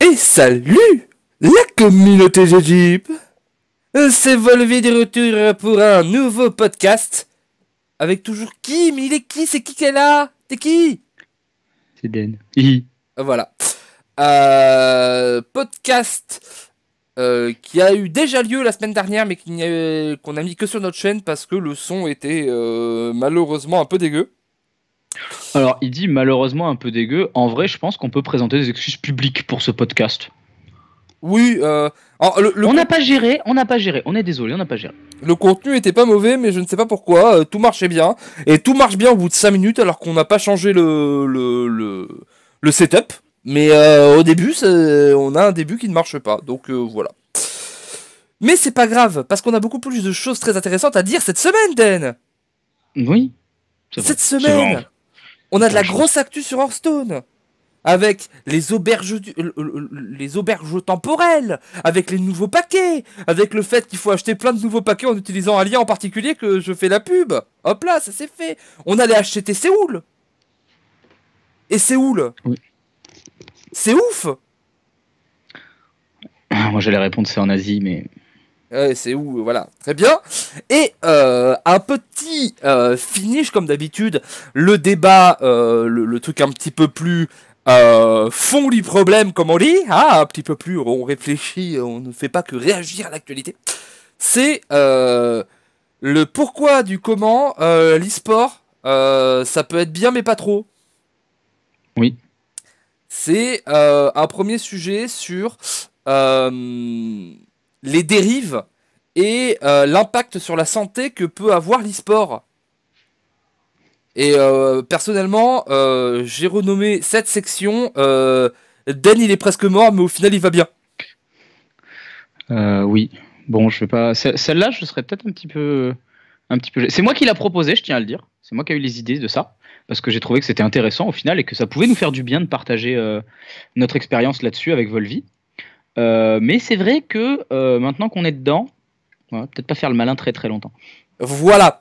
Et salut la communauté Jeep. C'est Volvé de retour pour un nouveau podcast. Avec toujours qui? Mais il est qui? C'est qui est là? T'es qui? C'est Den. Hi. Voilà. Podcast qui a eu déjà lieu la semaine dernière, mais qu'on a mis que sur notre chaîne parce que le son était malheureusement un peu dégueu. Alors, il dit malheureusement un peu dégueu. En vrai, je pense qu'on peut présenter des excuses publiques pour ce podcast. Oui, On n'a pas géré, on est désolé, on n'a pas géré. le contenu était pas mauvais, mais je ne sais pas pourquoi. Tout marchait bien. Et tout marche bien au bout de 5 minutes, alors qu'on n'a pas changé le setup. Mais au début, on a un début qui ne marche pas. Donc voilà. Mais c'est pas grave, parce qu'on a beaucoup plus de choses très intéressantes à dire cette semaine, Den. Oui, c'est vrai. Cette C'est vrai. semaine, on a de Plein la de choses. grosse actu sur Hearthstone. Avec les auberges, les auberges temporelles, avec les nouveaux paquets, avec le fait qu'il faut acheter plein de nouveaux paquets en utilisant un lien en particulier que je fais la pub. Hop là, ça c'est fait. On allait acheter Séoul. Et Séoul, Oui. c'est ouf. Moi, j'allais répondre c'est en Asie, mais Ouais, c'est où, voilà, très bien. Et un petit finish comme d'habitude, le débat, le truc un petit peu plus fond du problème comme on dit, un petit peu plus on réfléchit, on ne fait pas que réagir à l'actualité. C'est le pourquoi du comment l'e-sport, ça peut être bien mais pas trop. oui. C'est un premier sujet sur les dérives et l'impact sur la santé que peut avoir l'e-sport. Et personnellement, j'ai renommé cette section Dan il est presque mort, mais au final il va bien. Oui. Bon, je vais pas. Celle-là, je serais peut-être un petit peu. C'est moi qui l'a proposé, je tiens à le dire. C'est moi qui ai eu les idées de ça, parce que j'ai trouvé que c'était intéressant au final et que ça pouvait nous faire du bien de partager notre expérience là-dessus avec Volvi. Mais c'est vrai que maintenant qu'on est dedans, on va peut-être pas faire le malin très très longtemps. Voilà.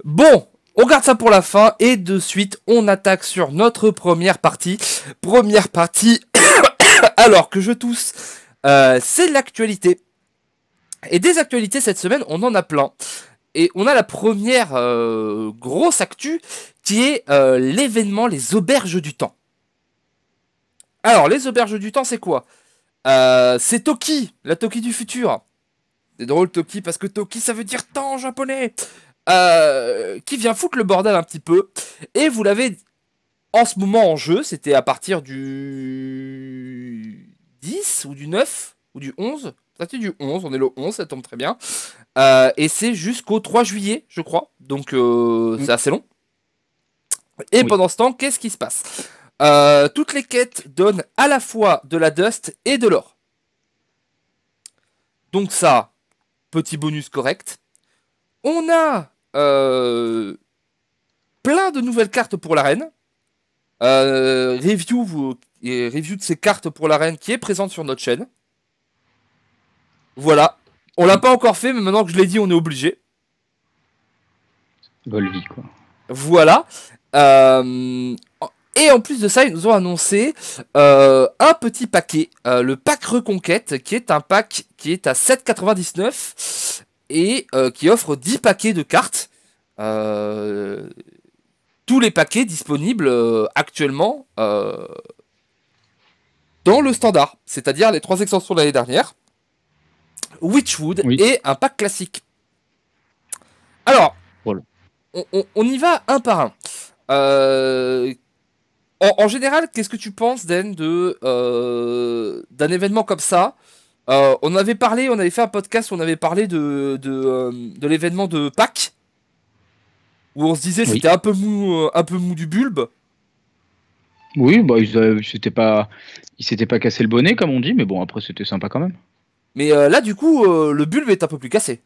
Bon, on garde ça pour la fin et de suite on attaque sur notre première partie. Première partie, alors que je tousse, c'est l'actualité. Et des actualités cette semaine, on en a plein. Et on a la première grosse actu qui est l'événement Les Auberges du Temps. Alors, les Auberges du Temps, c'est quoi? C'est Toki, la Toki du futur. C'est drôle Toki parce que Toki ça veut dire temps en japonais. Qui vient foutre le bordel un petit peu. Et vous l'avez en ce moment en jeu, c'était à partir du 10 ou du 9 ou du 11. C'était du 11, on est le 11, ça tombe très bien. Et c'est jusqu'au 3 juillet, je crois. Donc c'est assez long. Et Oui. pendant ce temps, qu'est-ce qui se passe? Toutes les quêtes donnent à la fois de la dust et de l'or. Donc ça, petit bonus correct. On a plein de nouvelles cartes pour l'arène. Review de ces cartes pour l'arène qui est présente sur notre chaîne. Voilà. On l'a pas encore fait, mais maintenant que je l'ai dit, on est obligé. Volvi, quoi. Voilà. Et en plus de ça, ils nous ont annoncé un petit paquet, le pack Reconquête, qui est un pack qui est à 7,99 et qui offre 10 paquets de cartes. Tous les paquets disponibles actuellement dans le standard, c'est-à-dire les 3 extensions de l'année dernière, Witchwood Oui. et un pack classique. Alors, Voilà. on y va un par un. En général, qu'est-ce que tu penses, Dan, d'un événement comme ça? On avait parlé, on avait fait un podcast où on avait parlé de l'événement de Pâques, où on se disait Oui. c'était un peu mou du bulbe. Oui, bah ils s'étaient pas cassé le bonnet comme on dit, mais bon après c'était sympa quand même. Mais là, du coup, le bulbe est un peu plus cassé.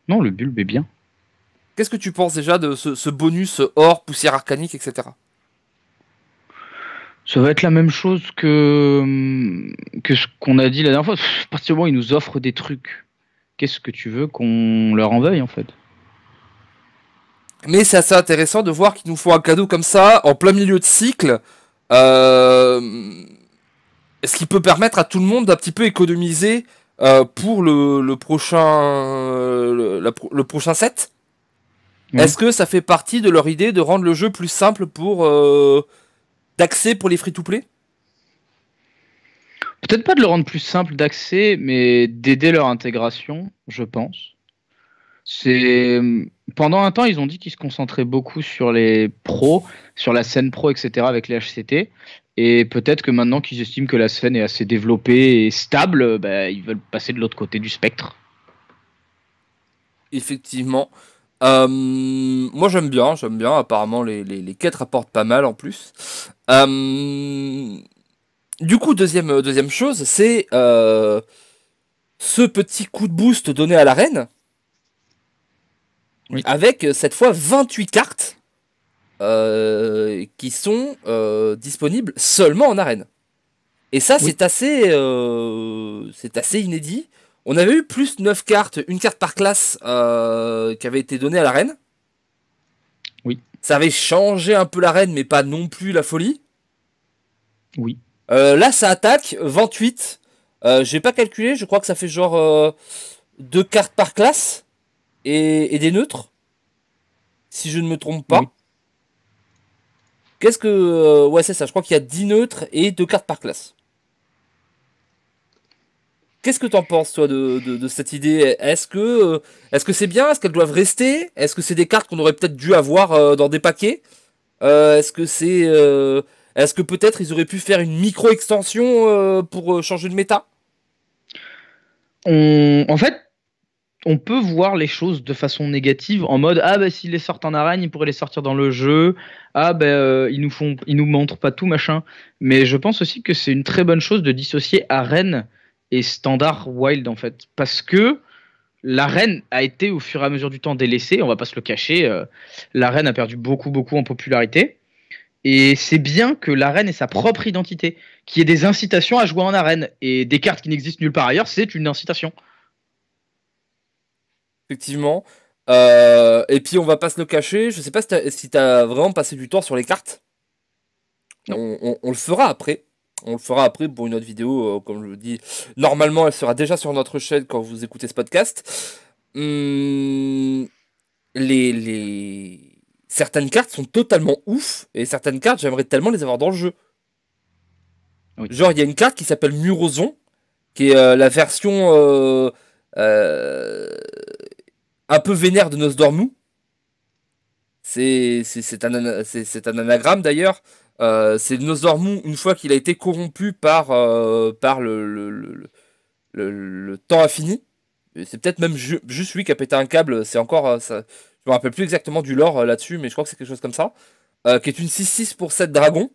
Non, le bulbe est bien. Qu'est-ce que tu penses déjà de ce bonus or, poussière arcanique, etc. Ça va être la même chose que ce qu'on a dit la dernière fois. À partir du moment où ils nous offrent des trucs, qu'est-ce que tu veux qu'on leur en veuille en fait? Mais c'est assez intéressant de voir qu'ils nous font un cadeau comme ça, en plein milieu de cycle. Euh, Ce qui peut permettre à tout le monde d'un petit peu économiser pour le prochain, le prochain set. Oui. Est-ce que ça fait partie de leur idée de rendre le jeu plus simple pour d'accès pour les free-to-play? Peut-être pas de le rendre plus simple d'accès, mais d'aider leur intégration, je pense. C'est pendant un temps, ils ont dit qu'ils se concentraient beaucoup sur les pros, sur la scène pro, etc. avec les HCT. Et peut-être que maintenant qu'ils estiment que la scène est assez développée et stable, bah, ils veulent passer de l'autre côté du spectre. Effectivement. Moi j'aime bien. Apparemment les quêtes rapportent pas mal en plus. Euh, du coup, deuxième chose, c'est ce petit coup de boost donné à l'arène, Oui. avec cette fois 28 cartes qui sont disponibles seulement en arène. Et ça, Oui. c'est assez inédit. On avait eu plus 9 cartes, une carte par classe qui avait été donnée à l'arène. Oui. Ça avait changé un peu l'arène, mais pas non plus la folie. Oui. Là, ça attaque 28. J'ai pas calculé, je crois que ça fait genre 2 cartes par classe et des neutres, si je ne me trompe Oui. pas. Qu'est-ce que. Ouais, c'est ça, je crois qu'il y a 10 neutres et 2 cartes par classe. Qu'est-ce que t'en penses, toi, de cette idée? Est-ce que c'est bien? Est-ce qu'elles doivent rester? Est-ce que c'est des cartes qu'on aurait peut-être dû avoir dans des paquets? Est-ce que c'est. Est-ce que peut-être ils auraient pu faire une micro-extension pour changer de méta? En fait, on peut voir les choses de façon négative en mode ah bah s'ils les sortent en arène ils pourraient les sortir dans le jeu, ah bah ils nous montrent pas tout machin, mais je pense aussi que c'est une très bonne chose de dissocier arène et standard wild en fait, parce que l'arène a été au fur et à mesure du temps délaissée, on va pas se le cacher, l'arène a perdu beaucoup en popularité, et c'est bien que l'arène ait sa propre identité, qu'il y ait des incitations à jouer en arène, et des cartes qui n'existent nulle part ailleurs, c'est une incitation. Effectivement. Et puis on va pas se le cacher, je sais pas si t'as vraiment passé du temps sur les cartes. Non. On le fera après. On le fera après pour une autre vidéo, comme je le dis. Normalement, elle sera déjà sur notre chaîne quand vous écoutez ce podcast. Hum, Certaines cartes sont totalement ouf, et certaines cartes, j'aimerais tellement les avoir dans le jeu. Oui. Genre, il y a une carte qui s'appelle Muroson, qui est la version euh, un peu vénère de Nosdormu. C'est un anagramme d'ailleurs. C'est Nosdormu, une fois qu'il a été corrompu par le temps infini. C'est peut-être même juste lui qui a pété un câble. C'est encore. Ça, je me rappelle plus exactement du lore là-dessus, mais je crois que c'est quelque chose comme ça. Qui est une 6-6 pour 7 dragons.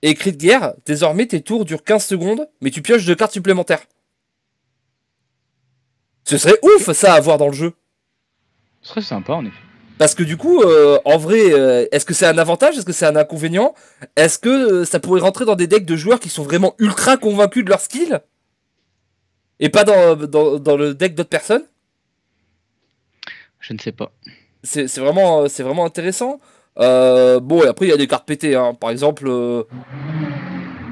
Et cri de guerre, désormais tes tours durent 15 secondes, mais tu pioches 2 cartes supplémentaires. Ce serait ouf ça à avoir dans le jeu. Ce serait sympa en effet. Parce que du coup, en vrai, est-ce que c'est un avantage? Est-ce que c'est un inconvénient? Est-ce que ça pourrait rentrer dans des decks de joueurs qui sont vraiment ultra convaincus de leur skill? Et pas dans le deck d'autres personnes? Je ne sais pas. C'est vraiment intéressant. Bon, et après, il y a des cartes pétées, hein. Par exemple,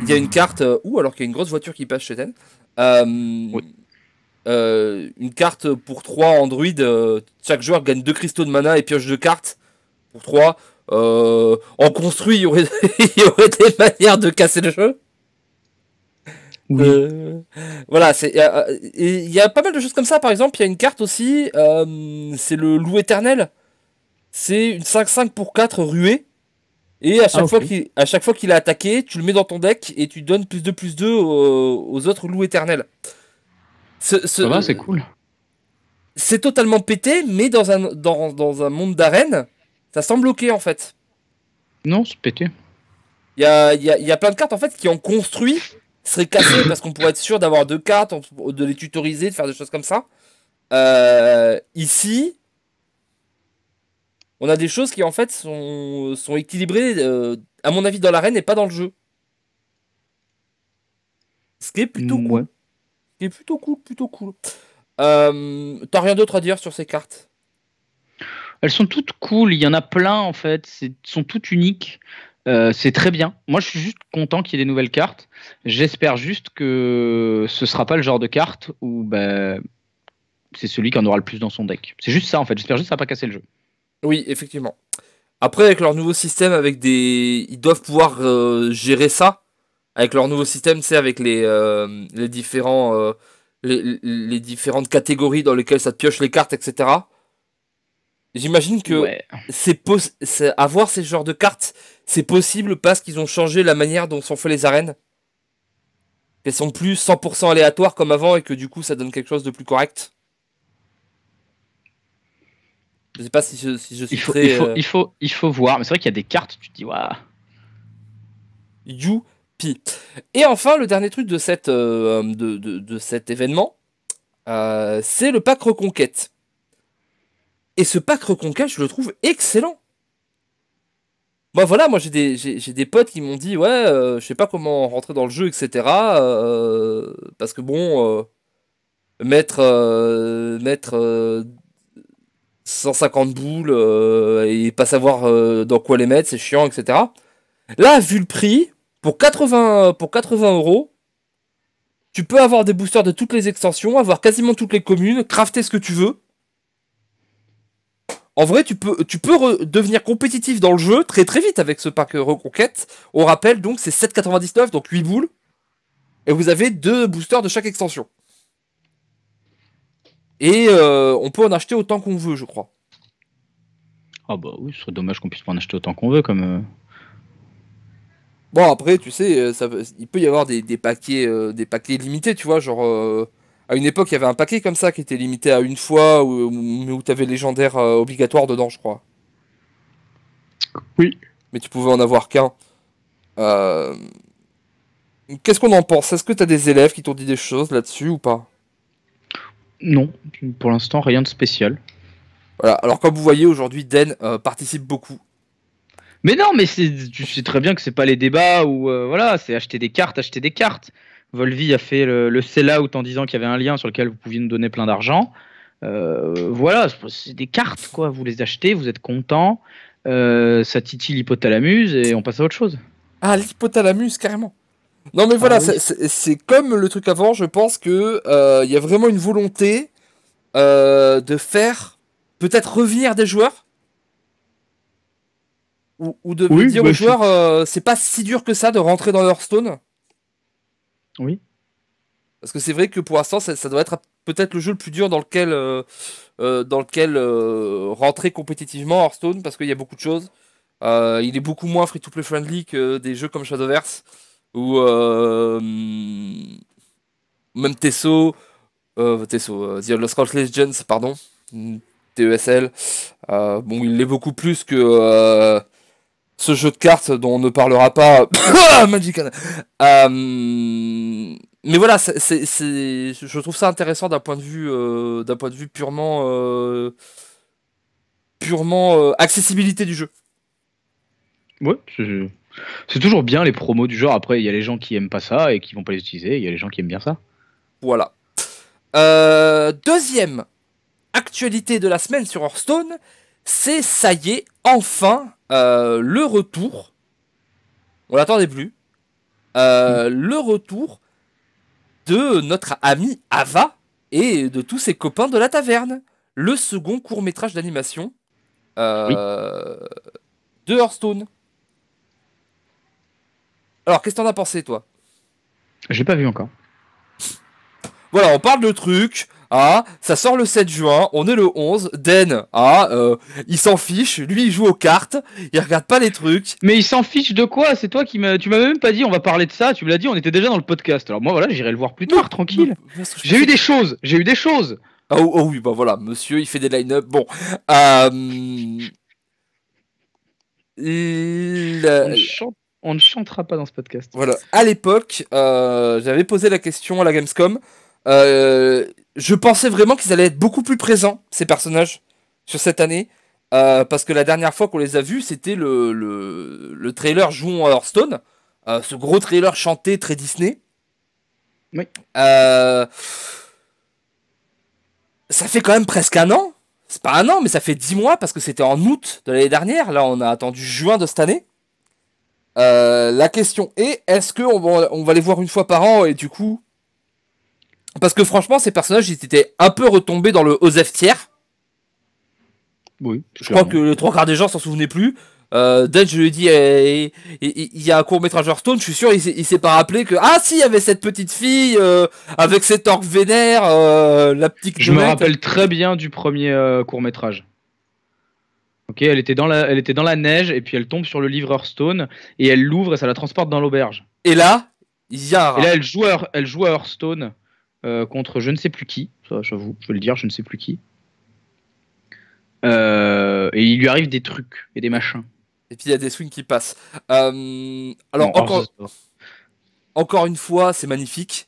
il y a une carte... ouh, alors qu'il y a une grosse voiture qui passe chez Ten. Euh, Oui. Une carte pour 3 Android. Chaque joueur gagne 2 cristaux de mana et pioche 2 cartes pour 3. En construit, il y aurait des manières de casser le jeu. Oui. Euh, voilà, il y a pas mal de choses comme ça. Par exemple, il y a une carte aussi, c'est le loup éternel. C'est une 5-5 pour 4 ruée. Et Ah ok. à chaque fois qu'il a attaqué, tu le mets dans ton deck et tu donnes plus 2 aux autres loups éternels. Ça va, c'est cool. C'est totalement pété, mais dans un monde d'arène, ça semble ok en fait. Non, c'est pété. Il y a plein de cartes en fait qui ont construit seraient cassées parce qu'on pourrait être sûr d'avoir 2 cartes, de les tutoriser, de faire des choses comme ça. Ici, on a des choses qui en fait sont équilibrées, à mon avis, dans l'arène et pas dans le jeu. Ce qui est plutôt Ouais. cool. Ce qui est plutôt cool, plutôt cool. T'as rien d'autre à dire sur ces cartes? Elles sont toutes cool, il y en a plein en fait, sont toutes uniques. C'est très bien. Moi, je suis juste content qu'il y ait des nouvelles cartes. J'espère juste que ce sera pas le genre de carte où bah, c'est celui qui en aura le plus dans son deck. C'est juste ça, en fait. J'espère juste que ça va pas casser le jeu. Oui, effectivement. Après, avec leur nouveau système, avec des, ils doivent pouvoir gérer ça avec leur nouveau système, c'est avec les différents, les différentes catégories dans lesquelles ça te pioche les cartes, etc. J'imagine que Ouais. avoir ces genres de cartes, c'est possible parce qu'ils ont changé la manière dont sont faites les arènes. Qu'elles sont plus 100% aléatoires comme avant et que du coup ça donne quelque chose de plus correct. Je sais pas si je suis très Il faut voir. Mais c'est vrai qu'il y a des cartes, tu te dis, waouh. youpi. Et enfin, le dernier truc de de cet événement, c'est le pack Reconquête. Et ce pack Reconquête, je le trouve excellent. Moi voilà, moi j'ai des potes qui m'ont dit ouais, je sais pas comment rentrer dans le jeu, etc. Parce que bon, mettre 150 boules et pas savoir dans quoi les mettre, c'est chiant, etc. Là, vu le prix, pour 80 euros, tu peux avoir des boosters de toutes les extensions, avoir quasiment toutes les communes, crafter ce que tu veux. En vrai, tu peux devenir compétitif dans le jeu très très vite avec ce pack Reconquête. On rappelle donc, c'est 7,99, donc 8 boules. Et vous avez 2 boosters de chaque extension. Et on peut en acheter autant qu'on veut, je crois. Ah bah oui, ce serait dommage qu'on puisse pas en acheter autant qu'on veut, comme. Bon, après, tu sais, il peut y avoir des paquets limités, tu vois. Genre, à une époque, il y avait un paquet comme ça qui était limité à une fois, mais où t'avais légendaire obligatoire dedans, je crois. Oui. Mais tu pouvais en avoir qu'un. Euh, Qu'est-ce qu'on en pense? Est-ce que t'as des élèves qui t'ont dit des choses là-dessus ou pas? Non, pour l'instant, rien de spécial. Voilà. Alors, comme vous voyez, aujourd'hui, Den participe beaucoup. Mais non, mais tu sais très bien que c'est pas les débats où voilà, c'est acheter des cartes, acheter des cartes. Volvi a fait le sell-out en disant qu'il y avait un lien sur lequel vous pouviez nous donner plein d'argent. Voilà, c'est des cartes quoi. Vous les achetez, vous êtes content, ça titille l'hypothalamus et on passe à autre chose. Ah, l'hypothalamus, carrément. Non, mais Ah voilà, oui. c'est comme le truc avant, je pense que il y a vraiment une volonté de faire peut-être revenir des joueurs ou de Oui, dire aux bah, joueurs c'est pas si dur que ça de rentrer dans Hearthstone. oui. Parce que c'est vrai que pour l'instant, ça doit être peut-être le jeu le plus dur dans lequel rentrer compétitivement Hearthstone, parce qu'il y a beaucoup de choses. Il est beaucoup moins free-to-play friendly que des jeux comme Shadowverse, ou même The Elder Scrolls Legends, pardon, TESL. Bon, il l'est beaucoup plus que ce jeu de cartes dont on ne parlera pas. Magic. Mais voilà, je trouve ça intéressant d'un point de vue purement accessibilité du jeu. Ouais, c'est toujours bien les promos du genre. Après, il y a les gens qui aiment pas ça et qui vont pas les utiliser. Il y a les gens qui aiment bien ça. Voilà. Deuxième actualité de la semaine sur Hearthstone, c'est ça y est, enfin, le retour. On l'attendait plus. Le retour de notre ami Ava et de tous ses copains de la taverne. Le second court-métrage d'animation Oui, euh, de Hearthstone. Alors, qu'est-ce que t'en as pensé, toi? j'ai pas vu encore. Voilà, on parle de trucs. Ah, ça sort le 7 juin, on est le 11. Den, il s'en fiche. Lui, il joue aux cartes. Il regarde pas les trucs. Mais il s'en fiche de quoi? C'est toi qui tu m'avais même pas dit on va parler de ça. Tu me l'as dit, on était déjà dans le podcast. Alors moi voilà, j'irai le voir plus tard, tranquille. Parce que je J'ai eu pensais des choses, j'ai eu des choses. Ah, oh, oh oui, bah voilà, monsieur, il fait des line-up. Bon. Euh, On ne le- chante, on ne chantera pas dans ce podcast. Voilà. À l'époque, j'avais posé la question à la Gamescom. Euh, je pensais vraiment qu'ils allaient être beaucoup plus présents, ces personnages, sur cette année. Parce que la dernière fois qu'on les a vus, c'était le trailer Jouons à Hearthstone. Ce gros trailer chanté très Disney. Oui. Euh, Ça fait quand même presque un an. C'est pas un an, mais ça fait 10 mois parce que c'était en août de l'année dernière. Là, on a attendu juin de cette année. La question est, est-ce on va les voir une fois par an et du coup... Parce que franchement, ces personnages, ils étaient un peu retombés dans le Osef tiers. Oui, Je crois que clairement. les trois quarts des gens s'en souvenaient plus. Dès que je lui ai dit, il y a un court-métrage Hearthstone, je suis sûr, il s'est pas rappelé que, ah si, il y avait cette petite fille, avec cet orque vénère, la petite Je me gnomette. rappelle très bien du premier court-métrage. Ok, elle était dans la neige et puis elle tombe sur le livre Hearthstone et elle l'ouvre et ça la transporte dans l'auberge. Et là, il y a un Et rat. là, elle joue à Hearthstone contre je ne sais plus qui. Ça, j'avoue, je vais le dire, je ne sais plus qui. Et il lui arrive des trucs et des machins. Et puis il y a des swings qui passent. Alors, Bon, alors, encore une fois, c'est magnifique.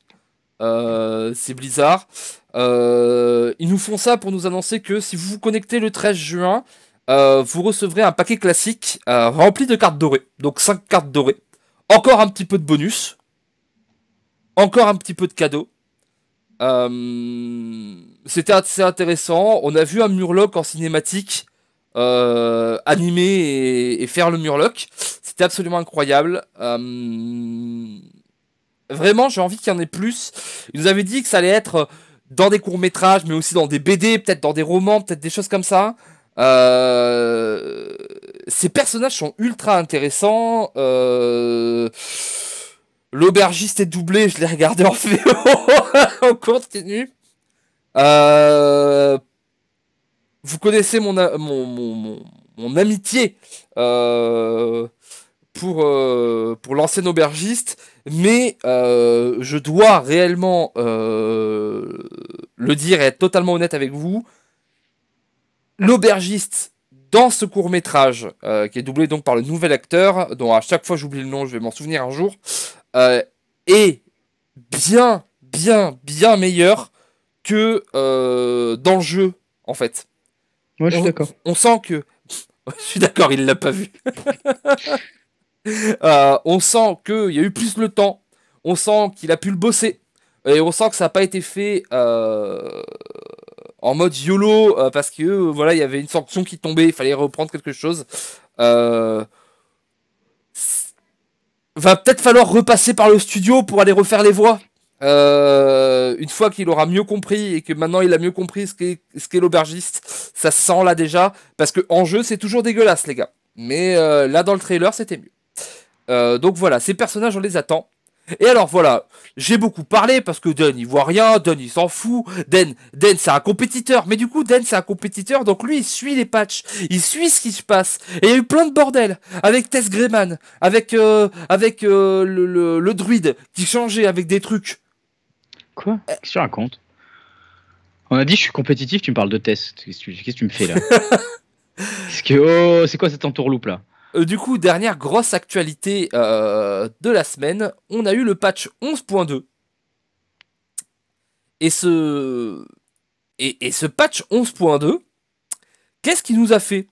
C'est Blizzard. Ils nous font ça pour nous annoncer que si vous vous connectez le 13 juin, vous recevrez un paquet classique rempli de cartes dorées. Donc 5 cartes dorées. Encore un petit peu de bonus. Encore un petit peu de cadeaux. C'était assez intéressant. On a vu un Murloc en cinématique animer et faire le Murloc. C'était absolument incroyable. Vraiment, j'ai envie qu'il y en ait plus. Il nous avait dit que ça allait être dans des courts-métrages, mais aussi dans des BD, peut-être dans des romans, peut-être des choses comme ça. Ces personnages sont ultra intéressants. L'aubergiste est doublé, je l'ai regardé en VO. On continue. Euh, Vous connaissez mon amitié pour l'ancien aubergiste, mais je dois réellement le dire et être totalement honnête avec vous. L'aubergiste dans ce court métrage, qui est doublé donc par le nouvel acteur, dont à chaque fois j'oublie le nom, je vais m'en souvenir un jour, euh, est bien meilleur que dans le jeu, en fait. ouais, je suis d'accord. On sent que... Je suis d'accord, il l'a pas vu. On sent qu'il y a eu plus le temps. On sent qu'il a pu le bosser. Et on sent que ça n'a pas été fait en mode YOLO parce que voilà, il y avait une sanction qui tombait, il fallait reprendre quelque chose. Euh, Va peut-être falloir repasser par le studio pour aller refaire les voix. Une fois qu'il aura mieux compris et que maintenant il a mieux compris ce qu'est l'aubergiste, ça se sent là déjà. Parce que en jeu, c'est toujours dégueulasse, les gars. Mais là, dans le trailer, c'était mieux. Donc voilà, ces personnages, on les attend. Et alors voilà, j'ai beaucoup parlé parce que Den il voit rien, Den il s'en fout, Den c'est un compétiteur, mais du coup Den c'est un compétiteur, donc lui il suit les patchs, il suit ce qui se passe. Et il y a eu plein de bordel avec Tess Greyman, avec le druide qui changeait avec des trucs. Quoi? Qu'est-ce que tu racontes? On a dit je suis compétitif, tu me parles de test. Qu'est-ce que tu me fais là? Oh, c'est quoi cette entourloupe là? Du coup, dernière grosse actualité de la semaine, on a eu le patch 11.2. Et ce patch 11.2, qu'est-ce qu'il nous a fait?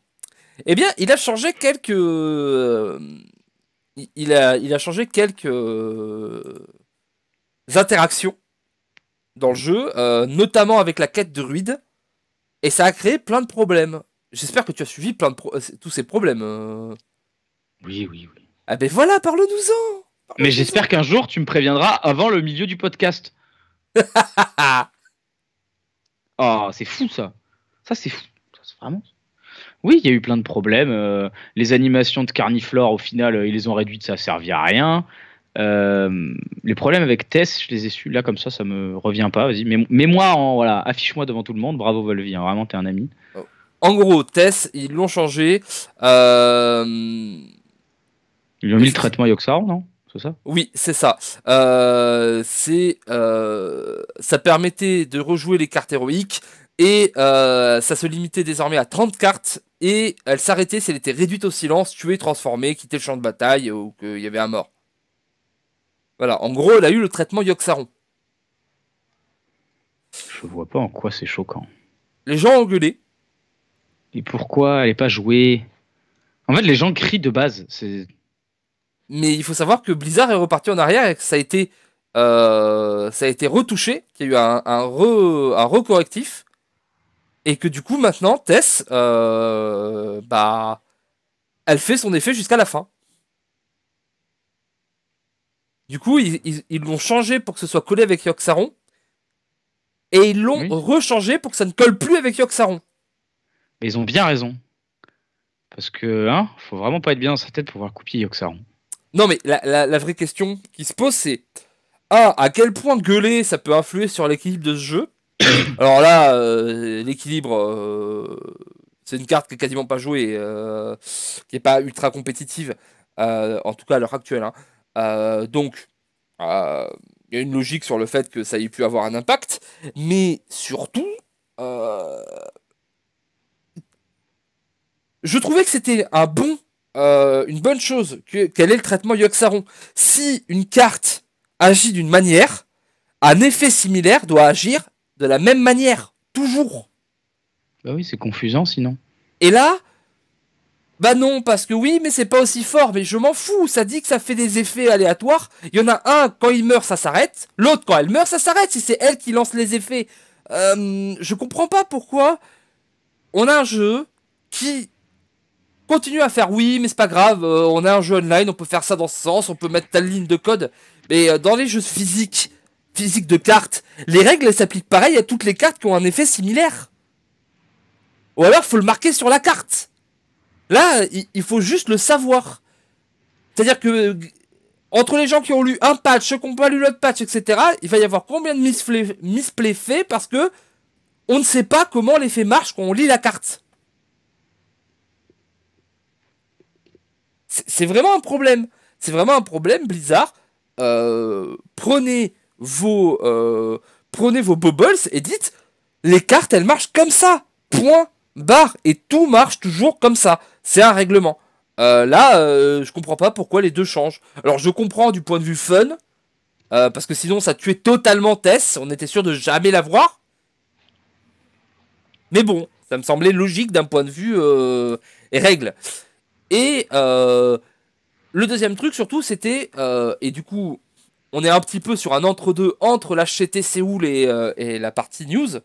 Eh bien, il a changé quelques. Il a changé quelques interactions dans le jeu, notamment avec la quête de druide, et ça a créé plein de problèmes. J'espère que tu as suivi tous ces problèmes. Oui, oui, oui. Ah ben voilà, parle-nous-en. Mais j'espère qu'un jour tu me préviendras avant le milieu du podcast. Oh, c'est fou ça. Ça c'est fou. Ça, c'est vraiment. Oui, il y a eu plein de problèmes. Les animations de Carniflore, au final, ils les ont réduites, ça a servi à rien. Les problèmes avec Tess, je les ai su là comme ça me revient pas. Vas-y, mets-moi en voilà, affiche-moi devant tout le monde. Bravo Volvi, hein, vraiment t'es un ami. En gros, Tess, ils l'ont changé. Ils ont mis le traitement Yoxar, non? C'est ça? Oui, c'est ça. Ça permettait de rejouer les cartes héroïques et ça se limitait désormais à 30 cartes et elle s'arrêtait si elle était réduite au silence, tuée, transformée, quitter le champ de bataille ou qu'il y avait un mort. Voilà, en gros, elle a eu le traitement Yogg-Saron. Je vois pas en quoi c'est choquant. Les gens ont gueulé. Et pourquoi elle est pas jouée? En fait, les gens crient de base. C'est Mais il faut savoir que Blizzard est reparti en arrière et que ça a été retouché, qu'il y a eu un recorrectif. Et que du coup, maintenant, Tess, bah, elle fait son effet jusqu'à la fin. Du coup, ils l'ont changé pour que ce soit collé avec Yogg-Saron. Et ils l'ont Oui. rechangé pour que ça ne colle plus avec Yogg-Saron. Mais ils ont bien raison. Parce que, hein, faut vraiment pas être bien dans sa tête pour voir copier Yogg-Saron. Non, mais la vraie question qui se pose, c'est à quel point gueuler ça peut influer sur l'équilibre de ce jeu? Alors là, l'équilibre, c'est une carte qui est quasiment pas jouée, qui est pas ultra compétitive, en tout cas à l'heure actuelle, hein. Donc, euh, il y a une logique sur le fait que ça ait pu avoir un impact, mais surtout, euh, je trouvais que c'était une bonne chose quel est le traitement Yogg-Saron. Si une carte agit d'une manière, un effet similaire doit agir de la même manière, toujours. Bah oui, c'est confusant sinon. Et là, bah non, parce que oui, mais c'est pas aussi fort, mais je m'en fous, ça dit que ça fait des effets aléatoires. Il y en a un, quand il meurt, ça s'arrête. L'autre, quand elle meurt, ça s'arrête, si c'est elle qui lance les effets. Je comprends pas pourquoi on a un jeu qui continue à faire oui, mais c'est pas grave, on a un jeu online, on peut faire ça dans ce sens, on peut mettre telle ligne de code. Mais dans les jeux physiques de cartes, les règles elles s'appliquent pareil à toutes les cartes qui ont un effet similaire. Ou alors faut le marquer sur la carte. Là, il faut juste le savoir. C'est-à-dire que entre les gens qui ont lu un patch, ceux qui n'ont pas lu l'autre patch, etc., il va y avoir combien de misplays faits parce que on ne sait pas comment l'effet marche quand on lit la carte. C'est vraiment un problème. C'est vraiment un problème, Blizzard. Prenez vos bubbles et dites les cartes elles marchent comme ça. Point, barre. Et tout marche toujours comme ça. C'est un règlement. Là, je comprends pas pourquoi les deux changent. Alors je comprends du point de vue fun. Parce que sinon ça tuait totalement Tess. On était sûr de jamais la voir. Mais bon, ça me semblait logique d'un point de vue règle. Et le deuxième truc surtout c'était, et du coup on est un petit peu sur un entre-deux entre l'HCT Séoul et la partie news.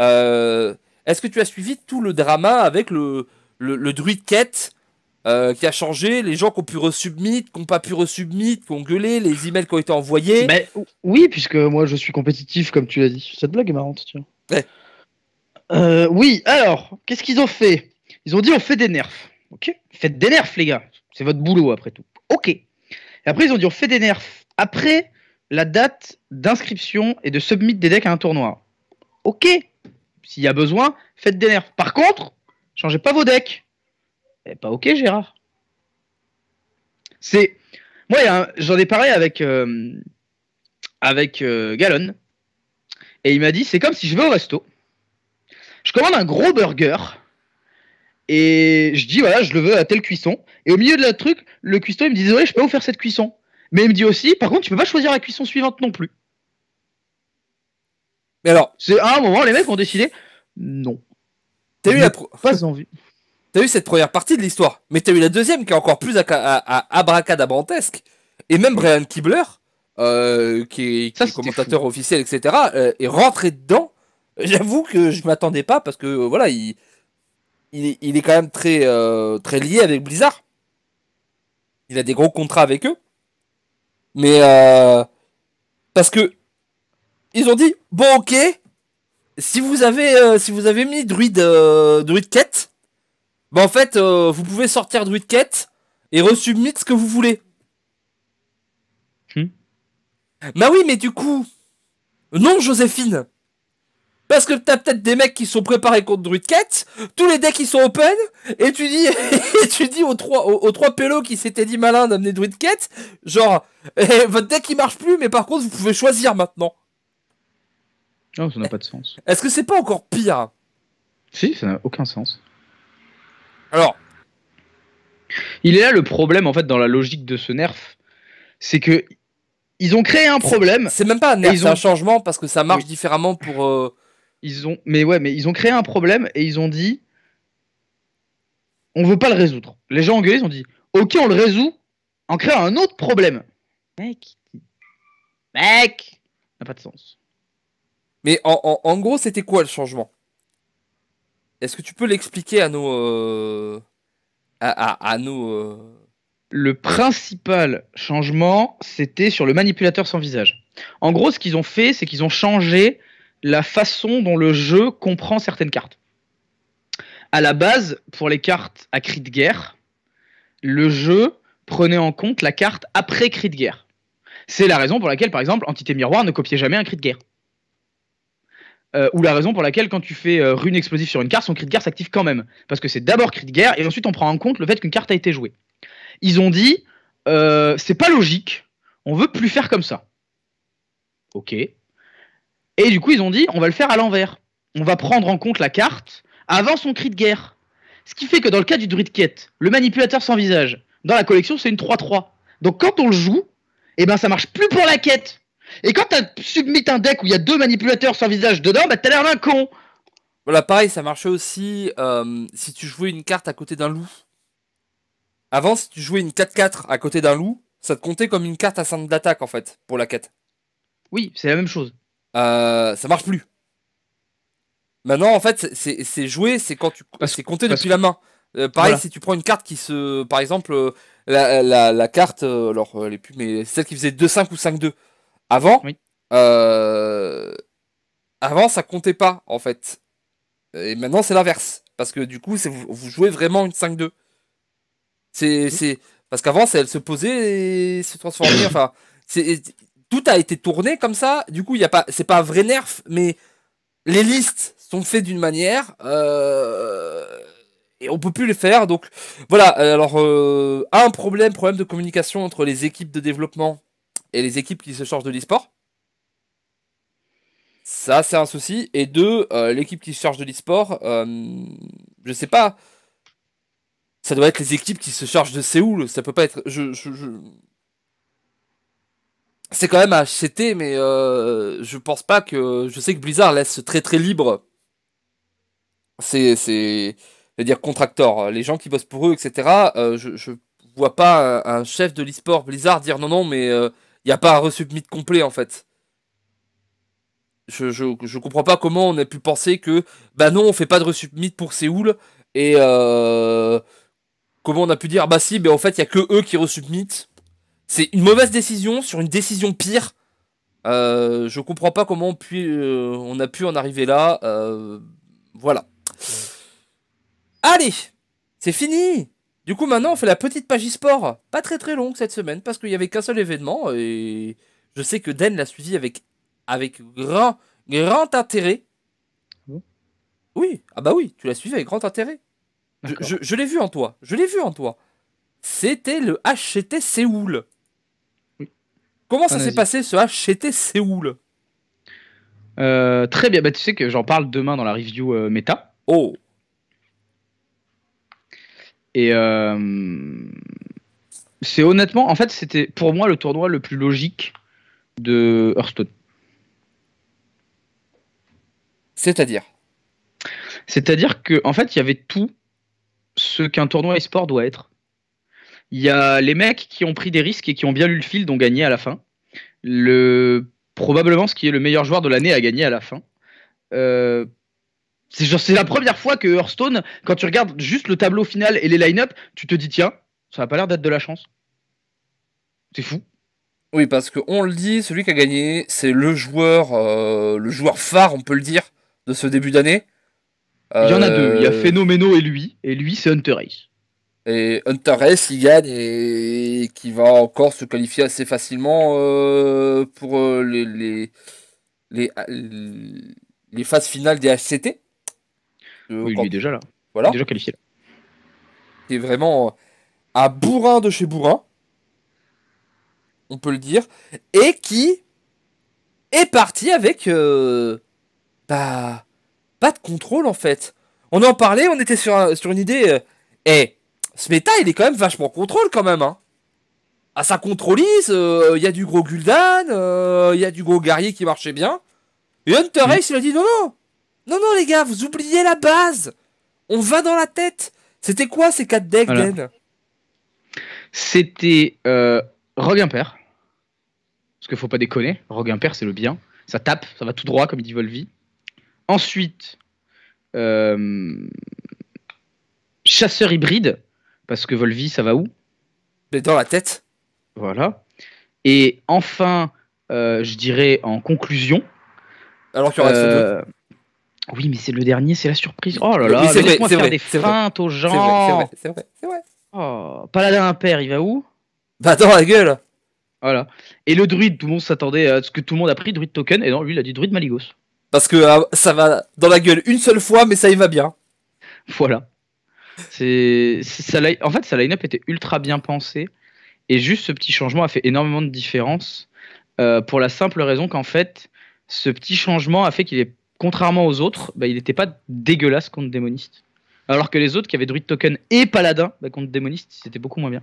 Est-ce que tu as suivi tout le drama avec le druide quête qui a changé, les gens qui ont pu resubmit, qui n'ont pas pu resubmit, qui ont gueulé, les emails qui ont été envoyés? Mais oui, puisque moi je suis compétitif, comme tu l'as dit. Cette blague est marrante, tiens. Ouais. Oui, alors, qu'est-ce qu'ils ont fait? Ils ont dit on fait des nerfs. Ok? Faites des nerfs, les gars. C'est votre boulot après tout. Ok. Et après, ils ont dit on fait des nerfs après la date d'inscription et de submit des decks à un tournoi. Ok. S'il y a besoin, faites des nerfs. Par contre, changez pas vos decks. Eh, pas ok, Gérard. C'est. Moi, j'en ai parlé avec Gallon. Et il m'a dit c'est comme si je vais au resto. Je commande un gros burger. Et je dis voilà, je le veux à telle cuisson. Et au milieu de la truc, le cuistot il me dit désolé, je peux pas vous faire cette cuisson. Mais il me dit aussi, par contre, tu peux pas choisir la cuisson suivante non plus. Mais alors, C'est à un moment, les mecs ont décidé non. t'as eu, Pas envie. t'as eu cette première partie de l'histoire, mais t'as eu la deuxième qui est encore plus abracadabrantesque. Et même Brian Kibler, qui Ça, est c'était commentateur officiel, etc., est rentré dedans. J'avoue que je m'attendais pas parce que voilà, il est quand même très lié avec Blizzard. Il a des gros contrats avec eux. Mais parce que ils ont dit bon ok, si vous avez mis Druid Quête, bah en fait vous pouvez sortir Druid Quête et resubmit ce que vous voulez. Bah oui, mais du coup non, Joséphine. Parce que t'as peut-être des mecs qui sont préparés contre Druid Quête, tous les decks qui sont open, et tu dis, et tu dis aux trois pélos qui s'étaient dit malin d'amener Druid Quête, genre, votre deck il marche plus, mais par contre vous pouvez choisir maintenant. Non, ça n'a pas de sens. Est-ce que c'est pas encore pire? Si, ça n'a aucun sens. Alors, Il est là le problème en fait dans la logique de ce nerf, c'est que ils ont créé un problème. c'est même pas un nerf, ils c'est ont- un changement parce que ça marche Oui. différemment pour. Mais ils ont créé un problème et ils ont dit on veut pas le résoudre. Les gens engueulés ils ont dit ok on le résout en créant un autre problème. Mec, ça n'a pas de sens. Mais en gros, c'était quoi le changement? Est-ce que tu peux l'expliquer à nos. À nos. Le principal changement, c'était sur le manipulateur sans visage. En gros, ce qu'ils ont fait, c'est qu'ils ont changé la façon dont le jeu comprend certaines cartes. À la base, pour les cartes à cri de guerre, le jeu prenait en compte la carte après cri de guerre. C'est la raison pour laquelle, par exemple, Entité Miroir ne copiait jamais un cri de guerre. Ou la raison pour laquelle, quand tu fais rune explosive sur une carte, son cri de guerre s'active quand même. Parce que c'est d'abord cri de guerre, et ensuite on prend en compte le fait qu'une carte a été jouée. Ils ont dit, c'est pas logique, on veut plus faire comme ça. Ok. Et du coup, ils ont dit, on va le faire à l'envers. On va prendre en compte la carte avant son cri de guerre. Ce qui fait que dans le cas du Druid Quête, le manipulateur sans visage, dans la collection, c'est une 3-3. Donc quand on le joue, eh ben ça marche plus pour la quête. Et quand t'as submit un deck où il y a 2 manipulateurs sans visage dedans, bah t'as l'air d'un con. Voilà, pareil, ça marchait aussi si tu jouais une carte à côté d'un loup. Avant, si tu jouais une 4-4 à côté d'un loup, ça te comptait comme une carte à 5 d'attaque en fait, pour la quête. Oui, c'est la même chose. Ça marche plus. Maintenant, en fait, c'est joué, c'est quand c'est compté depuis la main. Pareil, Voilà. si tu prends une carte qui se. Par exemple, la carte, alors elle est plus, mais celle qui faisait 2-5 ou 5-2. Avant, Oui. avant, ça comptait pas, en fait. Et maintenant, c'est l'inverse. Parce que du coup, vous jouez vraiment une 5-2. Parce qu'avant, elle se posait et se transformait. Enfin, tout a été tourné comme ça. Du coup, c'est pas un vrai nerf, mais les listes sont faites d'une manière et on peut plus les faire. Donc voilà. Alors, problème de communication entre les équipes de développement et les équipes qui se chargent de l'e-sport. Ça, c'est un souci. Et deux, l'équipe qui se charge de l'e-sport, je sais pas. Ça doit être les équipes qui se chargent de Séoul. Ça peut pas être. C'est quand même à HCT, mais je pense pas que. Je sais que Blizzard laisse très très libre. C'est-à-dire contracteurs, les gens qui bossent pour eux, etc. Je vois pas un chef de l'e-sport Blizzard dire non, non, mais il n'y a pas un resubmit complet en fait. Je comprends pas comment on a pu penser que bah non, on fait pas de resubmit pour Séoul et comment on a pu dire bah si, mais en fait il y a que eux qui resubmit. C'est une mauvaise décision sur une décision pire. Je comprends pas comment on a pu en arriver là. Voilà. Allez, c'est fini. Du coup, maintenant, on fait la petite page e-sport. Pas très très longue cette semaine parce qu'il y avait qu'un seul événement et je sais que Den l'a suivi avec grand intérêt. Bon. Oui, ah bah oui, tu l'as suivi avec grand intérêt. D'accord. Je l'ai vu en toi. Je l'ai vu en toi. C'était le HCT Séoul. Oui. Comment ça En s'est Asie. passé ce HCT Séoul? Très bien. Bah, tu sais que j'en parle demain dans la review méta. Oh, Et c'est honnêtement, en fait, c'était pour moi le tournoi le plus logique de Hearthstone. c'est-à-dire. C'est-à-dire que, en fait, il y avait tout ce qu'un tournoi e-sport doit être. Il y a les mecs qui ont pris des risques et qui ont bien lu le fil, dont gagné à la fin. Probablement ce qui est le meilleur joueur de l'année a gagné à la fin. Euh, c'est la première fois que Hearthstone, quand tu regardes juste le tableau final et les line-up, tu te dis tiens, ça a pas l'air d'être de la chance. C'est fou. Oui, parce que on le dit, celui qui a gagné, c'est le joueur phare, on peut le dire, de ce début d'année. Il y en a deux. Il y a Euh, Phénoméno et lui. Et lui, c'est Hunter Ace. Et Hunter S, il gagne et qui va encore se qualifier assez facilement pour les, les phases finales des HCT. Oui, lui est déjà là. Il est Voilà, déjà qualifié là. c'est vraiment un bourrin de chez bourrin, on peut le dire, et qui est parti avec bah, pas de contrôle en fait. On en parlait, on était sur une idée. Ce méta, il est quand même vachement contrôle quand même. Hein. Ah, ça contrôlise, il y a du gros Gul'dan, il y a du gros guerrier qui marchait bien. Et Hunter Mm. Ace, il a dit non, non, non, non, les gars, vous oubliez la base. On va dans la tête. C'était quoi ces 4 decks, Voilà. Den? C'était Rogue Impair. Parce qu'il faut pas déconner. Rogue Impair, c'est le bien. Ça tape, ça va tout droit, comme dit Volvi. Ensuite, chasseur hybride. Parce que Volvi, ça va où? Mais dans la tête. Voilà. Et enfin, je dirais en conclusion. Alors qu'il en reste deux. Oui, mais c'est le dernier, c'est la surprise. Oh là Oui, là, c'est vrai, laisse-moi c'est faire vrai, des c'est vrai. feintes aux C'est vrai, gens. c'est vrai. Oh, Paladin impair, il va où? Bah dans la gueule. Voilà. Et le druide, tout le monde s'attendait à ce que tout le monde a pris, druide token, et non, lui, il a dit druide Maligos. Parce que ça va dans la gueule une seule fois, mais ça y va bien. Voilà. En fait, sa line-up était ultra bien pensée, et juste ce petit changement a fait énormément de différence, pour la simple raison qu'en fait, ce petit changement a fait qu'il est, contrairement aux autres, bah, il n'était pas dégueulasse contre démoniste. Alors que les autres qui avaient druide token et paladin, bah, contre démoniste, c'était beaucoup moins bien.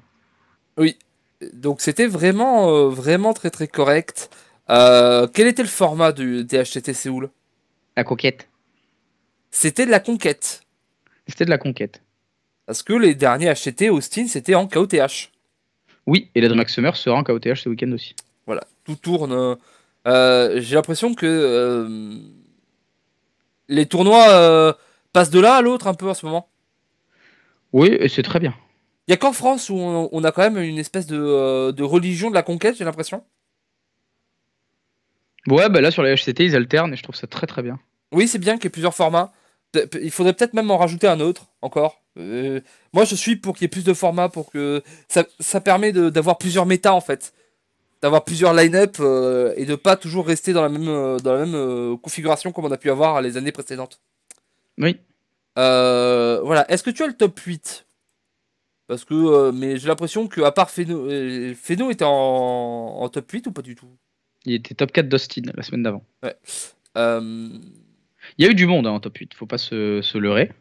Oui. Donc c'était vraiment, vraiment très très correct. Quel était le format du DHTT Séoul? La conquête. C'était de la conquête. C'était de la conquête. Parce que les derniers HTT Austin, c'était en KOTH. Oui, et la DreamHack Summer sera en KOTH ce week-end aussi. Voilà, tout tourne. J'ai l'impression que les tournois passent de l'un à l'autre un peu en ce moment. Oui, et c'est très bien. Il y a qu'en France où on a quand même une espèce de religion de la conquête, j'ai l'impression. Ouais, bah là sur les HCT, ils alternent et je trouve ça très très bien. Oui, c'est bien qu'il y ait plusieurs formats. Il faudrait peut-être même en rajouter un autre encore. Moi, je suis pour qu'il y ait plus de formats, pour que ça permet d'avoir plusieurs méta en fait, d'avoir plusieurs line-up et de pas toujours rester dans la même configuration comme on a pu avoir les années précédentes. Oui. Voilà. Est-ce que tu as le top 8? Parce que mais j'ai l'impression que à part Feno était en top 8 ou pas du tout? Il était top 4 d'Austin la semaine d'avant. Ouais. Euh, Il y a eu du monde en top 8, faut pas se leurrer.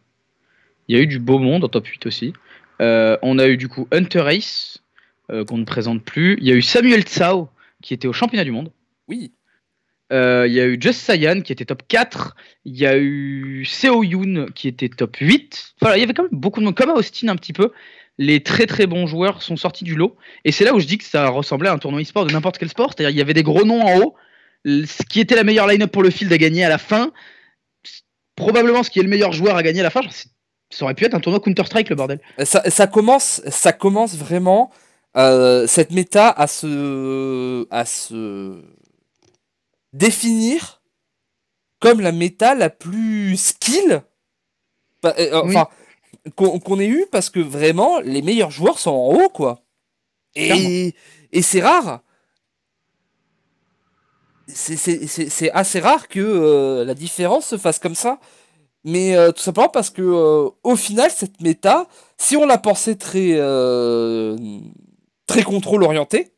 Il y a eu du beau monde en top 8 aussi. On a eu du coup Hunter Ace, qu'on ne présente plus. Il y a eu Samuel Tsao, qui était au championnat du monde. oui. Il y a eu Just Saiyan, qui était top 4. Il y a eu Seo Yoon, qui était top 8. Voilà, il y avait quand même beaucoup de monde, comme à Austin un petit peu. Les très très bons joueurs sont sortis du lot. Et c'est là où je dis que ça ressemblait à un tournoi e-sport de n'importe quel sport. C'est-à-dire il y avait des gros noms en haut. Ce qui était la meilleure line-up pour le field à gagner à la fin. Probablement ce qui est le meilleur joueur à gagner à la fin. Genre, ça aurait pu être un tournoi Counter-Strike, le bordel. Ça commence vraiment cette méta à se définir comme la méta la plus skill, enfin, qu'on ait eu, parce que vraiment, les meilleurs joueurs sont en haut, quoi. Et c'est rare. C'est assez rare que la différence se fasse comme ça. Mais tout simplement parce que au final, cette méta, si on la pensait très contrôle orienté,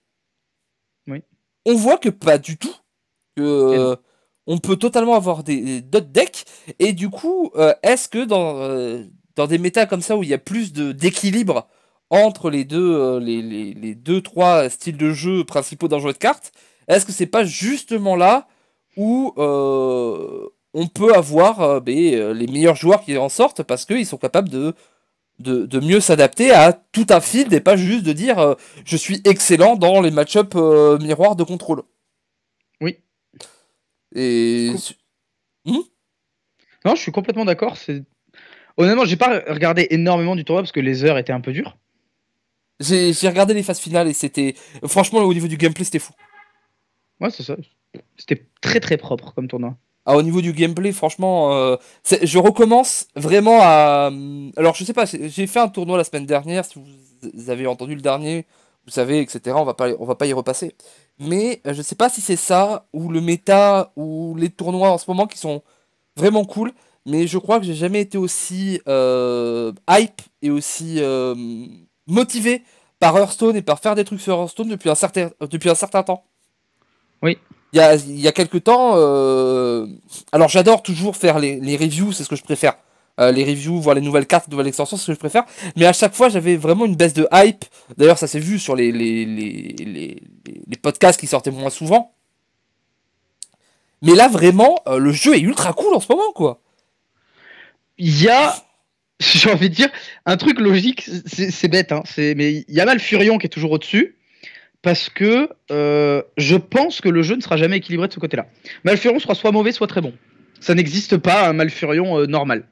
Oui. on voit que pas du tout. Que on peut totalement avoir d'autres decks. Et du coup, est-ce que dans des méta comme ça où il y a plus d'équilibre entre les deux, trois styles de jeu principaux d'un jeu de cartes, est-ce que c'est pas justement là où on peut avoir les meilleurs joueurs qui en sortent parce qu'ils sont capables de mieux s'adapter à tout un field et pas juste de dire je suis excellent dans les match-up miroirs de contrôle. Oui. Et. Non, je suis complètement d'accord. Honnêtement, j'ai pas regardé énormément du tournoi parce que les heures étaient un peu dures. J'ai regardé les phases finales et c'était. Franchement, au niveau du gameplay, c'était fou. Ouais, c'est ça. C'était très très propre comme tournoi. Ah, au niveau du gameplay, franchement, je recommence vraiment à. Alors, je sais pas, j'ai fait un tournoi la semaine dernière. Si vous avez entendu le dernier, vous savez, etc. On va pas y repasser. Mais je sais pas si c'est ça, ou le méta, ou les tournois en ce moment qui sont vraiment cool. Mais je crois que j'ai jamais été aussi hype et aussi motivé par Hearthstone et par faire des trucs sur Hearthstone depuis un certain temps. Oui. Il y a quelques temps, alors j'adore toujours faire les reviews, c'est ce que je préfère. Les reviews, voir les nouvelles cartes, les nouvelles extensions, c'est ce que je préfère. Mais à chaque fois, j'avais vraiment une baisse de hype. D'ailleurs, ça s'est vu sur les podcasts qui sortaient moins souvent. Mais là, vraiment, le jeu est ultra cool en ce moment, quoi. Il y a, j'ai envie de dire, un truc logique, c'est bête, hein, mais il y a Malfurion qui est toujours au-dessus. Parce que je pense que le jeu ne sera jamais équilibré de ce côté-là. Malfurion sera soit mauvais, soit très bon. Ça n'existe pas un Malfurion normal.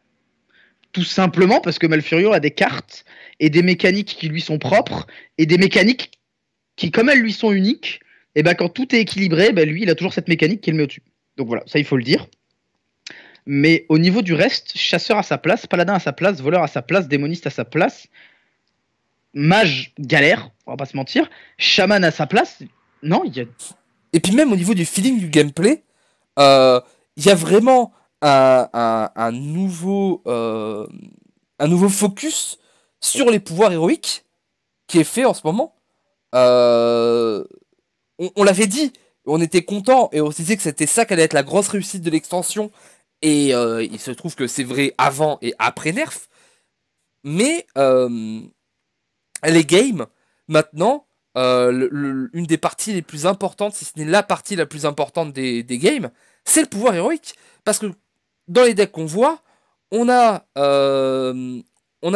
Tout simplement parce que Malfurion a des cartes et des mécaniques qui lui sont propres et des mécaniques qui, comme elles lui sont uniques, et ben quand tout est équilibré, ben lui, il a toujours cette mécanique qui le met au-dessus. Donc voilà, ça il faut le dire. Mais au niveau du reste, chasseur à sa place, paladin à sa place, voleur à sa place, démoniste à sa place, mage galère, on va pas se mentir, chaman à sa place. Non, il y a. Et puis même au niveau du feeling du gameplay, il y a vraiment un nouveau focus sur les pouvoirs héroïques qui est fait en ce moment. On l'avait dit, on était content et on se disait que c'était ça qu'allait être la grosse réussite de l'extension. Et il se trouve que c'est vrai avant et après Nerf. Mais les games, maintenant, une des parties les plus importantes, si ce n'est la partie la plus importante des games, c'est le pouvoir héroïque. Parce que dans les decks qu'on voit, on a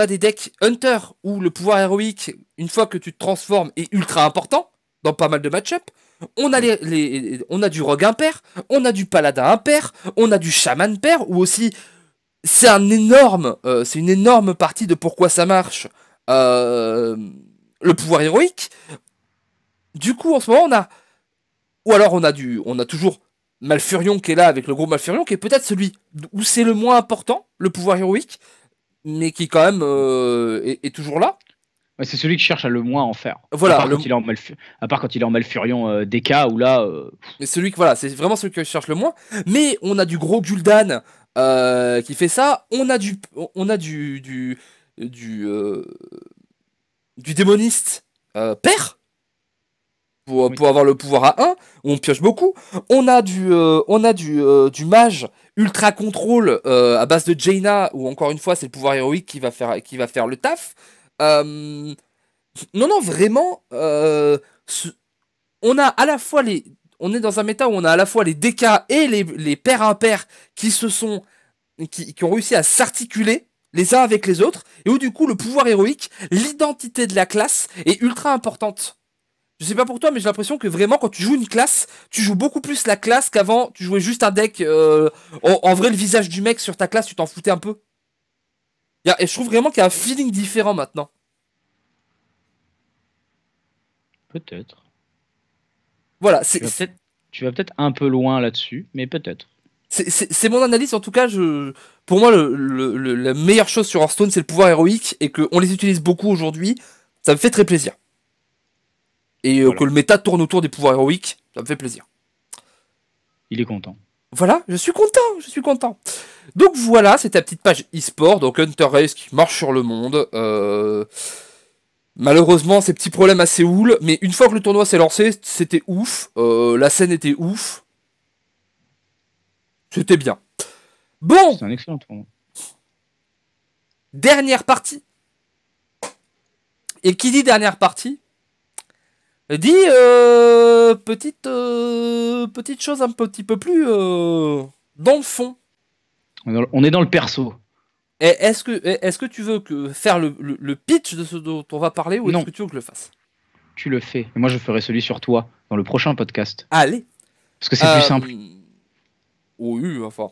des decks Hunter où le pouvoir héroïque, une fois que tu te transformes, est ultra important dans pas mal de match-up. On a, on a du rogue impair, on a du paladin impair, on a du chaman pair, ou aussi c'est c'est une énorme partie de pourquoi ça marche. Le pouvoir héroïque. Du coup, en ce moment, ou alors on a toujours Malfurion qui est là avec le gros Malfurion, qui est peut-être celui où c'est le moins important, le pouvoir héroïque, mais qui quand même est toujours là. Ouais, c'est celui qui cherche à le moins en faire. Voilà, à part quand il est en Malfurion DK, où là. Mais c'est vraiment celui que je cherche le moins. Mais on a du gros Gul'dan qui fait ça. On a du démoniste pair pour avoir le pouvoir à 1, où on pioche beaucoup. On a du mage ultra contrôle à base de Jaina, où encore une fois c'est le pouvoir héroïque qui va faire le taf. Non, vraiment, on a à la fois on est dans un méta où on a à la fois les DK et les pairs impairs qui ont réussi à s'articuler les uns avec les autres, et où du coup le pouvoir héroïque, l'identité de la classe est ultra importante. Je sais pas pour toi, mais j'ai l'impression que vraiment quand tu joues une classe, tu joues beaucoup plus la classe qu'avant, tu jouais juste un deck. En vrai, le visage du mec sur ta classe, tu t'en foutais un peu. Et je trouve vraiment qu'il y a un feeling différent maintenant. Peut-être. Voilà, tu vas peut-être un peu loin là-dessus, mais peut-être. C'est mon analyse, en tout cas, pour moi, la meilleure chose sur Hearthstone, c'est le pouvoir héroïque, et qu'on les utilise beaucoup aujourd'hui, ça me fait très plaisir. Et Voilà. que le méta tourne autour des pouvoirs héroïques, ça me fait plaisir. Il est content. Voilà, je suis content. Donc voilà, c'était la petite page e-sport, donc Hunter Race qui marche sur le monde. Malheureusement, ces petits problèmes à Séoul, mais une fois que le tournoi s'est lancé, c'était ouf. La scène était ouf. C'était bien. Bon, C'est un excellent tournoi. dernière partie. Et qui dit dernière partie dit petite chose un petit peu plus dans le fond. On est dans le perso. Est-ce que tu veux faire le pitch de ce dont on va parler, ou Non. est-ce que tu veux que je le fasse? Tu le fais. Et moi, je ferai celui sur toi dans le prochain podcast. Allez. Parce que c'est plus simple. Oui, enfin.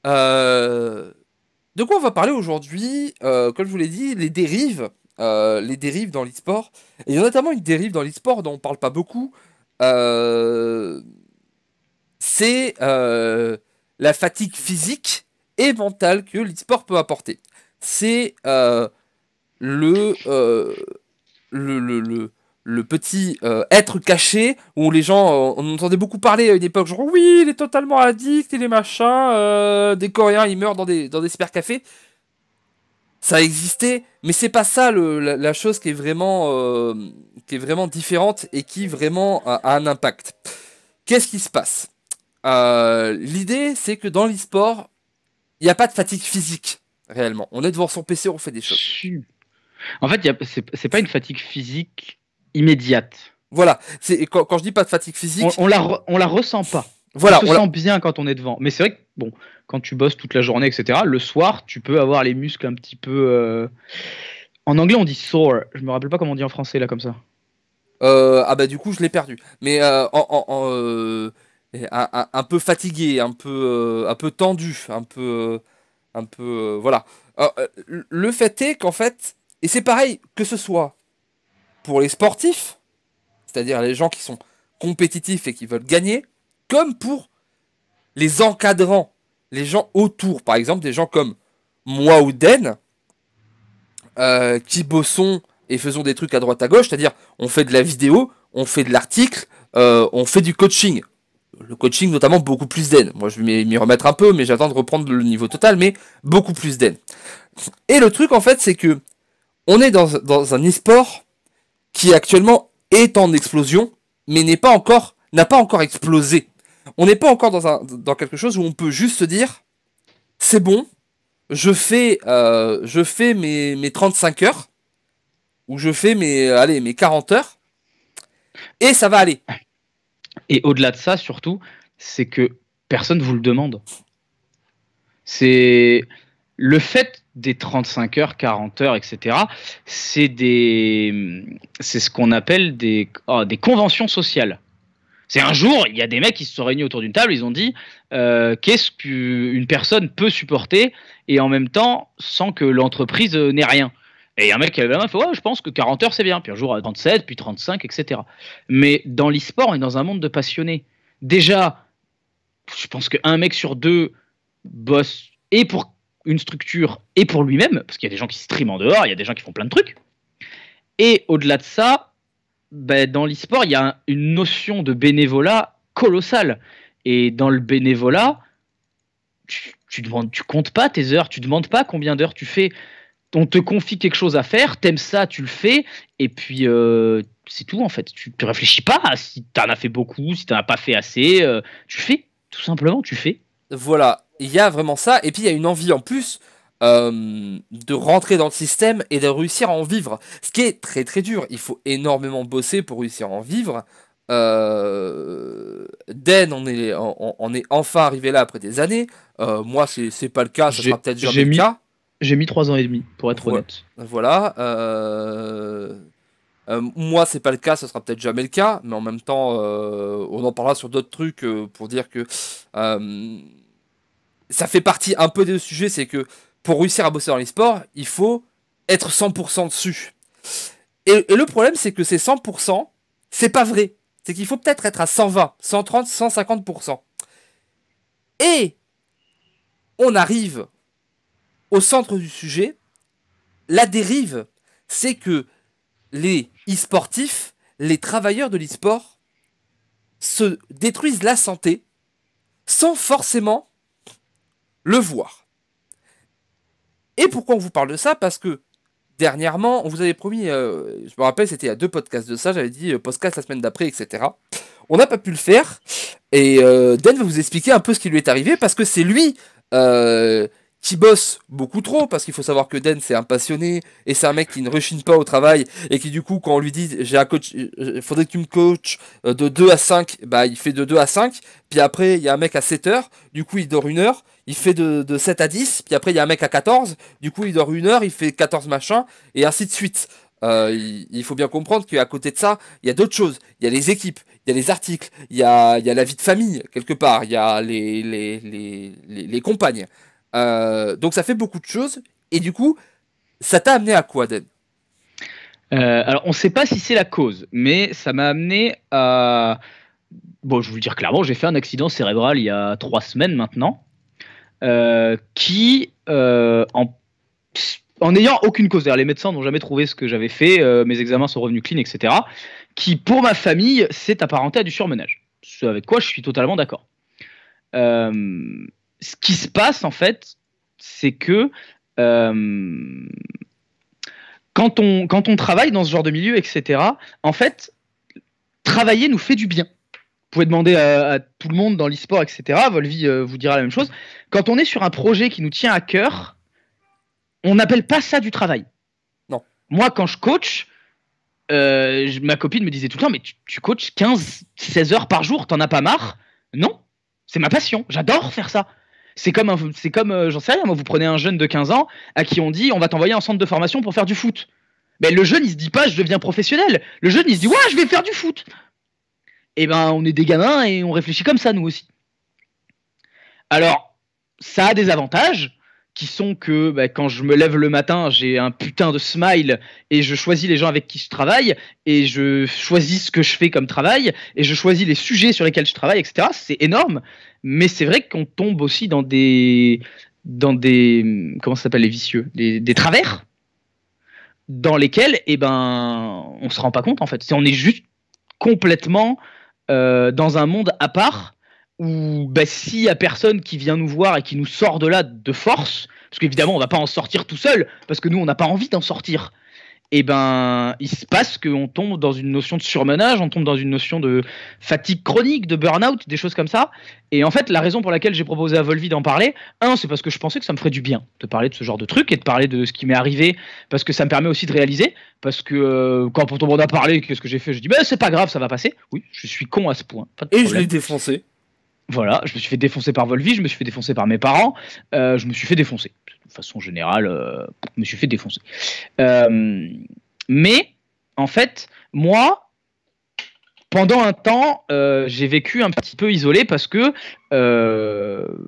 De quoi on va parler aujourd'hui? Comme je vous l'ai dit, les dérives dans l'e-sport. Et il y a notamment une dérive dans l'e-sport dont on parle pas beaucoup. C'est la fatigue physique et mentale que l'e-sport peut apporter. C'est le, euh, le petit être caché où les gens, on entendait beaucoup parler à une époque, genre oui, il est totalement addict, il est machin, des Coréens, ils meurent dans des cybercafés. Ça existait, mais c'est pas ça la chose qui est vraiment différente et qui vraiment a un impact. Qu'est-ce qui se passe? L'idée, c'est que dans l'e-sport, il n'y a pas de fatigue physique, réellement. On est devant son PC, on fait des choses. En fait, c'est pas une fatigue physique immédiate. Voilà, quand je dis pas de fatigue physique... On la ressent pas. Voilà, on se sent bien quand on est devant. Mais c'est vrai que, bon, quand tu bosses toute la journée, etc., le soir, tu peux avoir les muscles un petit peu... En anglais, on dit sore. Je me rappelle pas comment on dit en français, là, comme ça. Ah bah du coup, je l'ai perdu. Mais un peu fatigué, un peu tendu, voilà. Le fait est qu'en fait, et c'est pareil que ce soit pour les sportifs, c'est-à-dire les gens qui sont compétitifs et qui veulent gagner, comme pour les encadrants, les gens autour, par exemple des gens comme moi ou Den, qui bossons et faisons des trucs à droite à gauche, c'est-à-dire on fait de la vidéo, on fait de l'article, on fait du coaching. Le coaching notamment beaucoup plus d'En. Moi je vais m'y remettre un peu, mais j'attends de reprendre le niveau total, mais beaucoup plus d'En. Et le truc en fait c'est que on est dans un e-sport qui actuellement est en explosion, mais n'a pas encore explosé. On n'est pas encore dans quelque chose où on peut juste se dire c'est bon, je fais mes 35 heures, ou je fais mes 40 heures, et ça va aller. Et au-delà de ça, surtout, c'est que personne vous le demande. C'est le fait des 35 heures, 40 heures, etc. C'est ce qu'on appelle des conventions sociales. C'est un jour, il y a des mecs qui se sont réunis autour d'une table, ils ont dit qu'est-ce qu'une personne peut supporter et en même temps sans que l'entreprise n'ait rien. Et un mec qui avait la main fait ouais, je pense que 40 heures c'est bien. Puis un jour à 37, puis 35, etc. Mais dans l'e-sport, on est dans un monde de passionnés. Déjà, je pense qu'un mec sur deux bosse et pour une structure et pour lui-même, parce qu'il y a des gens qui streament en dehors, il y a des gens qui font plein de trucs. Et au-delà de ça, dans l'e-sport, il y a une notion de bénévolat colossale. Et dans le bénévolat, tu comptes pas tes heures, tu demandes pas combien d'heures tu fais. On te confie quelque chose à faire, t'aimes ça, tu le fais, et puis c'est tout en fait. Tu réfléchis pas à si t'en as fait beaucoup, si t'en as pas fait assez, tu fais, tout simplement, tu fais. Voilà, il y a vraiment ça, et puis il y a une envie en plus de rentrer dans le système et de réussir à en vivre. Ce qui est très très dur, il faut énormément bosser pour réussir à en vivre. Den, on est enfin arrivé là après des années. Moi, c'est pas le cas, ça sera peut-être jamais le cas. J'ai mis 3 ans et demi, pour être honnête. Voilà. Moi, c'est pas le cas, ça sera peut-être jamais le cas, mais en même temps, on en parlera sur d'autres trucs pour dire que ça fait partie un peu des sujets, c'est que pour réussir à bosser dans les sports, il faut être 100% dessus. Et le problème, c'est que ces 100%, c'est pas vrai. C'est qu'il faut peut-être être à 120, 130, 150%. Et on arrive au centre du sujet. La dérive, c'est que les e-sportifs, les travailleurs de l'e-sport, se détruisent la santé sans forcément le voir. Et pourquoi on vous parle de ça? Parce que dernièrement, on vous avait promis, je me rappelle, c'était il y a 2 podcasts de ça, j'avais dit podcast la semaine d'après, etc. On n'a pas pu le faire, et Dan va vous expliquer un peu ce qui lui est arrivé, parce que c'est lui qui bosse beaucoup trop, parce qu'il faut savoir que Den c'est un passionné, et c'est un mec qui ne rechigne pas au travail, et qui du coup quand on lui dit j'ai un coach, faudrait que tu me coaches de 2 à 5, bah il fait de 2 à 5, puis après il y a un mec à 7 heures, du coup il dort 1 heure, il fait de 7 à 10, puis après il y a un mec à 14, du coup il dort 1 heure, il fait 14 machins, et ainsi de suite. Il faut bien comprendre qu'à côté de ça, il y a d'autres choses. Il y a les équipes, il y a les articles, il y a la vie de famille, quelque part, il y a les compagnes. Donc ça fait beaucoup de choses, et du coup, ça t'a amené à quoi, Dan? Alors, on ne sait pas si c'est la cause, mais ça m'a amené à... Bon, je vais vous le dire clairement, j'ai fait un accident cérébral il y a 3 semaines maintenant, qui, en n'ayant aucune cause, d'ailleurs les médecins n'ont jamais trouvé ce que j'avais fait, mes examens sont revenus clean, etc., qui, pour ma famille, s'est apparenté à du surmenage. Ce avec quoi je suis totalement d'accord. Ce qui se passe, en fait, c'est que quand on travaille dans ce genre de milieu, etc., en fait, travailler nous fait du bien. Vous pouvez demander à tout le monde dans l'e-sport, etc., Volvi vous dira la même chose. Quand on est sur un projet qui nous tient à cœur, on n'appelle pas ça du travail. Non. Moi, quand je coach, ma copine me disait tout le temps, mais tu coaches 15-16 heures par jour, t'en as pas marre? Non, c'est ma passion, j'adore faire ça. C'est comme, j'en sais rien, moi, vous prenez un jeune de 15 ans à qui on dit on va t'envoyer en centre de formation pour faire du foot. Mais le jeune, il se dit pas je deviens professionnel. Le jeune, il se dit ouais, je vais faire du foot. Et ben, on est des gamins et on réfléchit comme ça, nous aussi. Alors, ça a des avantages qui sont que quand je me lève le matin, j'ai un putain de smile et je choisis les gens avec qui je travaille et je choisis ce que je fais comme travail et je choisis les sujets sur lesquels je travaille, etc. C'est énorme, mais c'est vrai qu'on tombe aussi dans des comment ça s'appelle, les vicieux, des travers dans lesquels on se rend pas compte en fait. On est juste complètement dans un monde à part où s'il y a personne qui vient nous voir et qui nous sort de là de force, parce qu'évidemment on va pas en sortir tout seul, parce que nous on n'a pas envie d'en sortir, il se passe qu'on tombe dans une notion de surmenage, on tombe dans une notion de fatigue chronique, de burn-out, des choses comme ça. Et en fait, la raison pour laquelle j'ai proposé à Volvi d'en parler, c'est parce que je pensais que ça me ferait du bien de parler de ce genre de truc et de parler de ce qui m'est arrivé, parce que ça me permet aussi de réaliser, parce que quand on m'en a parlé, qu'est-ce que j'ai fait? Je dis, c'est pas grave, ça va passer. Oui, je suis con à ce point. Pas de Et je problème. l'ai défoncé. Voilà, je me suis fait défoncer par Volvi, je me suis fait défoncer par mes parents, je me suis fait défoncer. De façon générale, je me suis fait défoncer. Mais, en fait, moi, pendant un temps, j'ai vécu un petit peu isolé parce que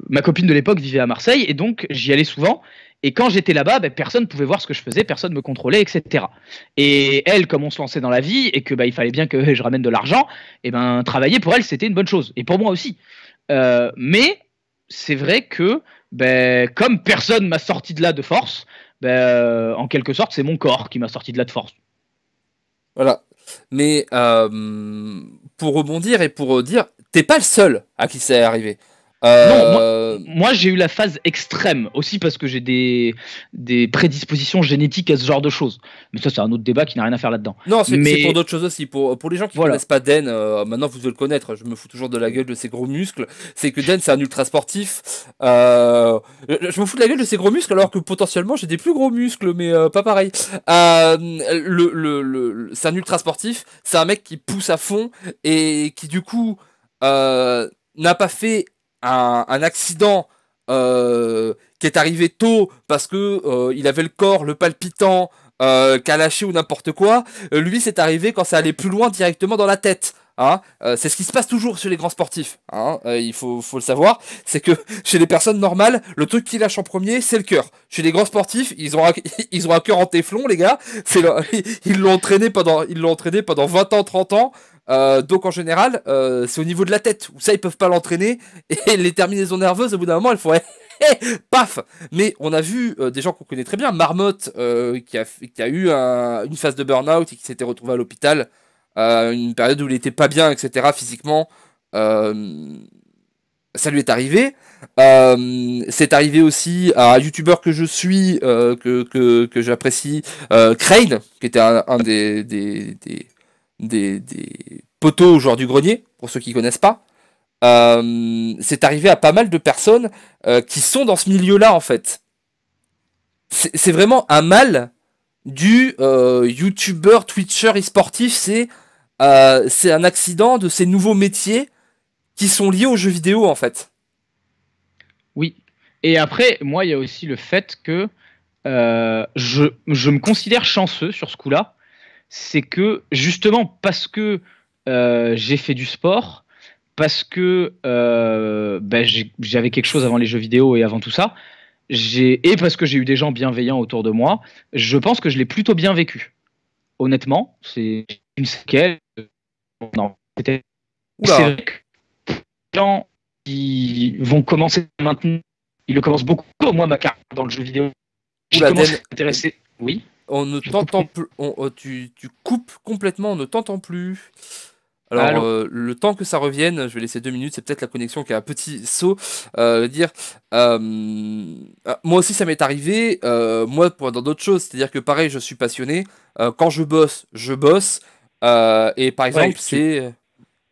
ma copine de l'époque vivait à Marseille et donc j'y allais souvent. Et quand j'étais là-bas, personne ne pouvait voir ce que je faisais, personne ne me contrôlait, etc. Et elle, comme on se lançait dans la vie et que il fallait bien que je ramène de l'argent, travailler pour elle, c'était une bonne chose. Et pour moi aussi. Mais c'est vrai que comme personne m'a sorti de là de force, en quelque sorte, c'est mon corps qui m'a sorti de là de force. Voilà. Mais pour rebondir et pour dire, t'es pas le seul à qui c'est arrivé. Non, moi j'ai eu la phase extrême aussi parce que j'ai des prédispositions génétiques à ce genre de choses. Mais ça, c'est un autre débat qui n'a rien à faire là-dedans. Non, c'est pour d'autres choses aussi. Pour les gens qui ne connaissent pas Den, maintenant vous devez le connaître, je me fous toujours de la gueule de ses gros muscles. C'est que Den, c'est un ultra sportif. Je me fous de la gueule de ses gros muscles alors que potentiellement j'ai des plus gros muscles, mais pas pareil. C'est un ultra sportif, c'est un mec qui pousse à fond et qui du coup n'a pas fait un accident qui est arrivé tôt parce que il avait le corps, le palpitant, qu'a lâché ou n'importe quoi. Lui, c'est arrivé quand ça allait plus loin directement dans la tête. Hein, c'est ce qui se passe toujours chez les grands sportifs. Hein, il faut le savoir. C'est que chez les personnes normales, le truc qui lâche en premier, c'est le cœur. Chez les grands sportifs, ils ont un cœur en téflon, les gars. Ils l'ont entraîné pendant 20 ans, 30 ans. Donc en général, c'est au niveau de la tête où ça ils peuvent pas l'entraîner et les terminaisons nerveuses au bout d'un moment elles font paf. Mais on a vu des gens qu'on connaît très bien, Marmotte qui a eu une phase de burn-out et qui s'était retrouvé à l'hôpital, une période où il était pas bien, etc. physiquement. Ça lui est arrivé. C'est arrivé aussi à un youtubeur que je suis, que j'apprécie, Crane, qui était un des poteaux au joueur du grenier, pour ceux qui connaissent pas. C'est arrivé à pas mal de personnes qui sont dans ce milieu-là, en fait. C'est vraiment un mal du youtubeur, twitcher et sportif. C'est un accident de ces nouveaux métiers qui sont liés aux jeux vidéo, en fait. Oui. Et après, moi, il y a aussi le fait que je me considère chanceux sur ce coup-là. C'est que justement parce que j'ai fait du sport, parce que j'avais quelque chose avant les jeux vidéo et avant tout ça, et parce que j'ai eu des gens bienveillants autour de moi, je pense que je l'ai plutôt bien vécu. Honnêtement, c'est une séquelle. Non, peut-être. C'est vrai que les gens qui vont commencer maintenant, ils le commencent beaucoup. Moi, ma carrière dans le jeu vidéo, j'ai commencé à m'intéresser. Oui. On ne t'entend plus. Tu coupes complètement, on ne t'entend plus. Alors, le temps que ça revienne, je vais laisser 2 minutes, c'est peut-être la connexion qui a un petit saut. Moi aussi, ça m'est arrivé. Moi, dans d'autres choses, c'est-à-dire que pareil, je suis passionné. Quand je bosse, je bosse. Et par exemple, c'est.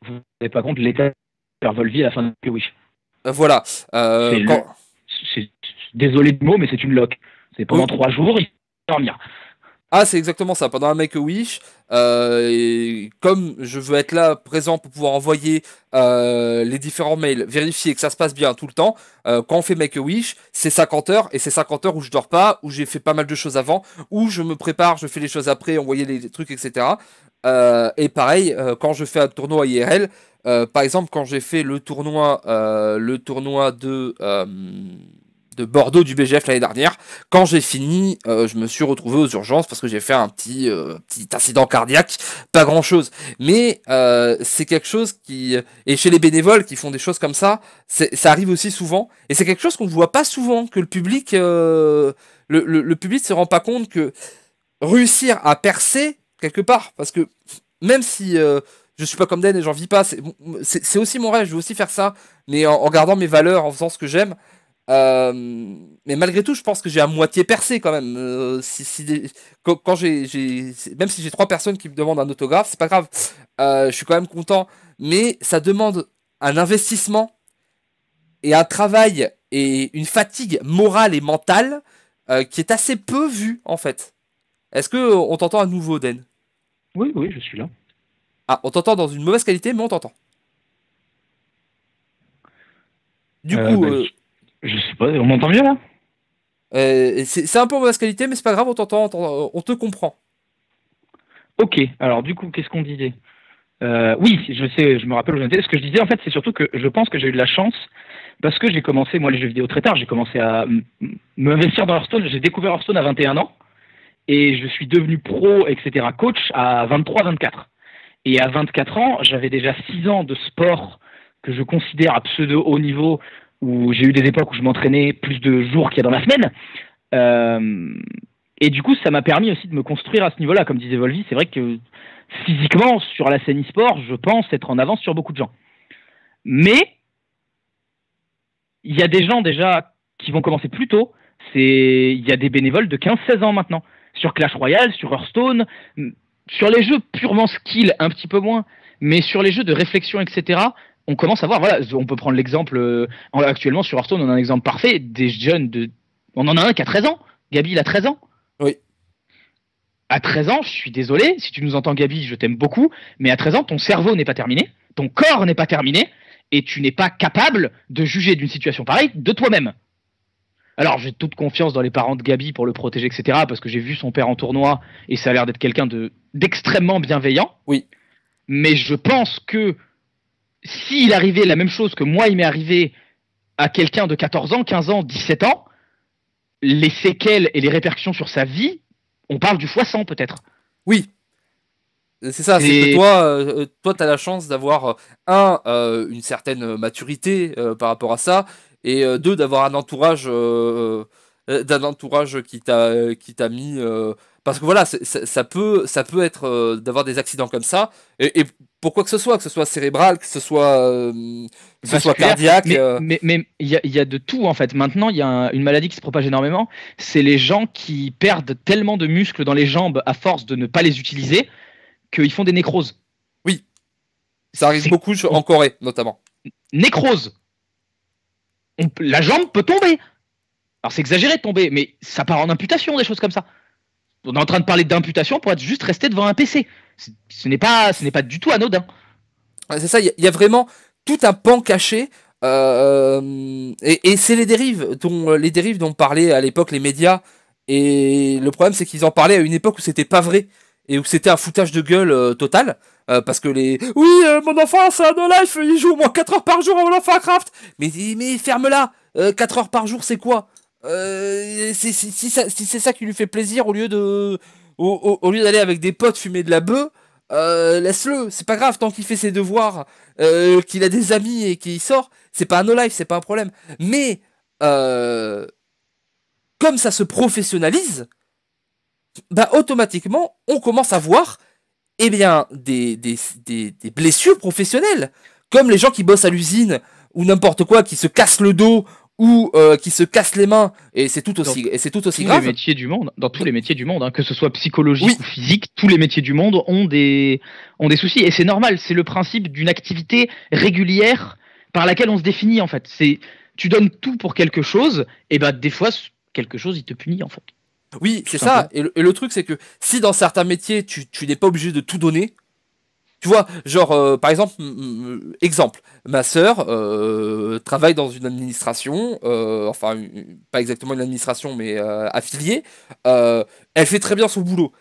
Vous n'avez pas compte l'état de Volvi à la fin de Wish. Voilà. Désolé du mot, mais c'est une loque. C'est pendant 3 jours, il faut dormir. Ah, c'est exactement ça. Pendant un Make-A-Wish, comme je veux être là, présent pour pouvoir envoyer les différents mails, vérifier que ça se passe bien tout le temps, quand on fait Make-A-Wish, c'est 50 heures, et c'est 50 heures où je dors pas, où j'ai fait pas mal de choses avant, où je me prépare, je fais les choses après, envoyer les trucs, etc. Et pareil, quand je fais un tournoi IRL, par exemple, quand j'ai fait le tournoi de Bordeaux du BGF l'année dernière. Quand j'ai fini, je me suis retrouvé aux urgences parce que j'ai fait un petit incident cardiaque, pas grand chose. Mais c'est quelque chose qui... Et chez les bénévoles qui font des choses comme ça, ça arrive aussi souvent. Et c'est quelque chose qu'on ne voit pas souvent, que le public... le public se rend pas compte que réussir à percer, quelque part, parce que même si je suis pas comme Den et j'en vis pas, c'est aussi mon rêve, je veux aussi faire ça, mais en gardant mes valeurs, en faisant ce que j'aime. Mais malgré tout, je pense que j'ai à moitié percé quand même. Quand même si j'ai 3 personnes qui me demandent un autographe, c'est pas grave. Je suis quand même content. Mais ça demande un investissement et un travail et une fatigue morale et mentale qui est assez peu vue en fait. Est-ce que on t'entend à nouveau, Den? Oui, oui, je suis là. Ah, on t'entend dans une mauvaise qualité, mais on t'entend. Du coup, Je sais pas, on m'entend mieux là? c'est un peu en mauvaise qualité, mais c'est pas grave, on t'entend, on te comprend. Ok, alors du coup, qu'est-ce qu'on disait? Oui, je sais, je me rappelle où j'en étais. Ce que je disais, en fait, c'est surtout que je pense que j'ai eu de la chance parce que j'ai commencé, moi, les jeux vidéo très tard. J'ai commencé à m'investir dans Hearthstone. J'ai découvert Hearthstone à 21 ans et je suis devenu pro, etc., coach à 23-24. Et à 24 ans, j'avais déjà 6 ans de sport que je considère à pseudo haut niveau, où j'ai eu des époques où je m'entraînais plus de jours qu'il y a dans la semaine. Et du coup, ça m'a permis aussi de me construire à ce niveau-là. Comme disait Volvi, c'est vrai que physiquement, sur la scène e-sport, je pense être en avance sur beaucoup de gens. Mais il y a des gens déjà qui vont commencer plus tôt. Il y a des bénévoles de 15-16 ans maintenant. Sur Clash Royale, sur Hearthstone, sur les jeux purement skill, un petit peu moins. Mais sur les jeux de réflexion, etc., on commence à voir, voilà, on peut prendre l'exemple, actuellement sur Hearthstone, on a un exemple parfait, des jeunes de... On en a un qui a 13 ans. Gabi, il a 13 ans. Oui. À 13 ans, je suis désolé, si tu nous entends Gabi, je t'aime beaucoup, mais à 13 ans, ton cerveau n'est pas terminé, ton corps n'est pas terminé, et tu n'es pas capable de juger d'une situation pareille de toi-même. Alors, j'ai toute confiance dans les parents de Gabi pour le protéger, etc., parce que j'ai vu son père en tournoi, et ça a l'air d'être quelqu'un d'extrêmement bienveillant. Oui. Mais je pense que s'il arrivait la même chose que moi, il m'est arrivé à quelqu'un de 14 ans, 15 ans, 17 ans, les séquelles et les répercussions sur sa vie, on parle du x100 peut-être. Oui. C'est ça, c'est que toi, t'as la chance d'avoir, une certaine maturité par rapport à ça, et deux, d'avoir un entourage, qui t'a mis... parce que voilà, ça peut être d'avoir des accidents comme ça, et pour quoi que ce soit cérébral, que ce soit cardiaque. Mais il y a de tout en fait. Maintenant, il y a une maladie qui se propage énormément. C'est les gens qui perdent tellement de muscles dans les jambes à force de ne pas les utiliser qu'ils font des nécroses. Oui, ça arrive beaucoup en Corée notamment. Nécrose. La jambe peut tomber. Alors c'est exagéré de tomber, mais ça part en amputation, des choses comme ça. On est en train de parler d'amputation pour être juste resté devant un PC. Ce n'est pas du tout anodin. C'est ça, il y a vraiment tout un pan caché. Et c'est les dérives dont parlaient à l'époque les médias. Et le problème, c'est qu'ils en parlaient à une époque où c'était pas vrai. Et où c'était un foutage de gueule total. Parce que oui, mon enfant, c'est un no-life, il joue au moins 4 heures par jour à World of Warcraft. Mais ferme-la. 4 heures par jour, c'est quoi? Si c'est ça qui lui fait plaisir, au lieu d'aller avec des potes fumer de la bœuf, laisse-le, c'est pas grave, tant qu'il fait ses devoirs, qu'il a des amis et qu'il sort, c'est pas un no-life, c'est pas un problème. Mais comme ça se professionnalise, bah automatiquement on commence à voir des blessures professionnelles, comme les gens qui bossent à l'usine ou n'importe quoi, qui se cassent le dos ou qui se cassent les mains, et c'est tout aussi grave. Les métiers du monde, dans tous les métiers du monde, hein, que ce soit psychologique ou physique, tous les métiers du monde ont des soucis, et c'est normal, c'est le principe d'une activité régulière par laquelle on se définit en fait. Tu donnes tout pour quelque chose, et bah des fois quelque chose il te punit en fait. Oui, c'est ça, et le truc c'est que si dans certains métiers tu n'es pas obligé de tout donner, tu vois, genre, par exemple, exemple, ma sœur travaille dans une administration, enfin, pas exactement une administration, mais affiliée. Elle fait très bien son boulot.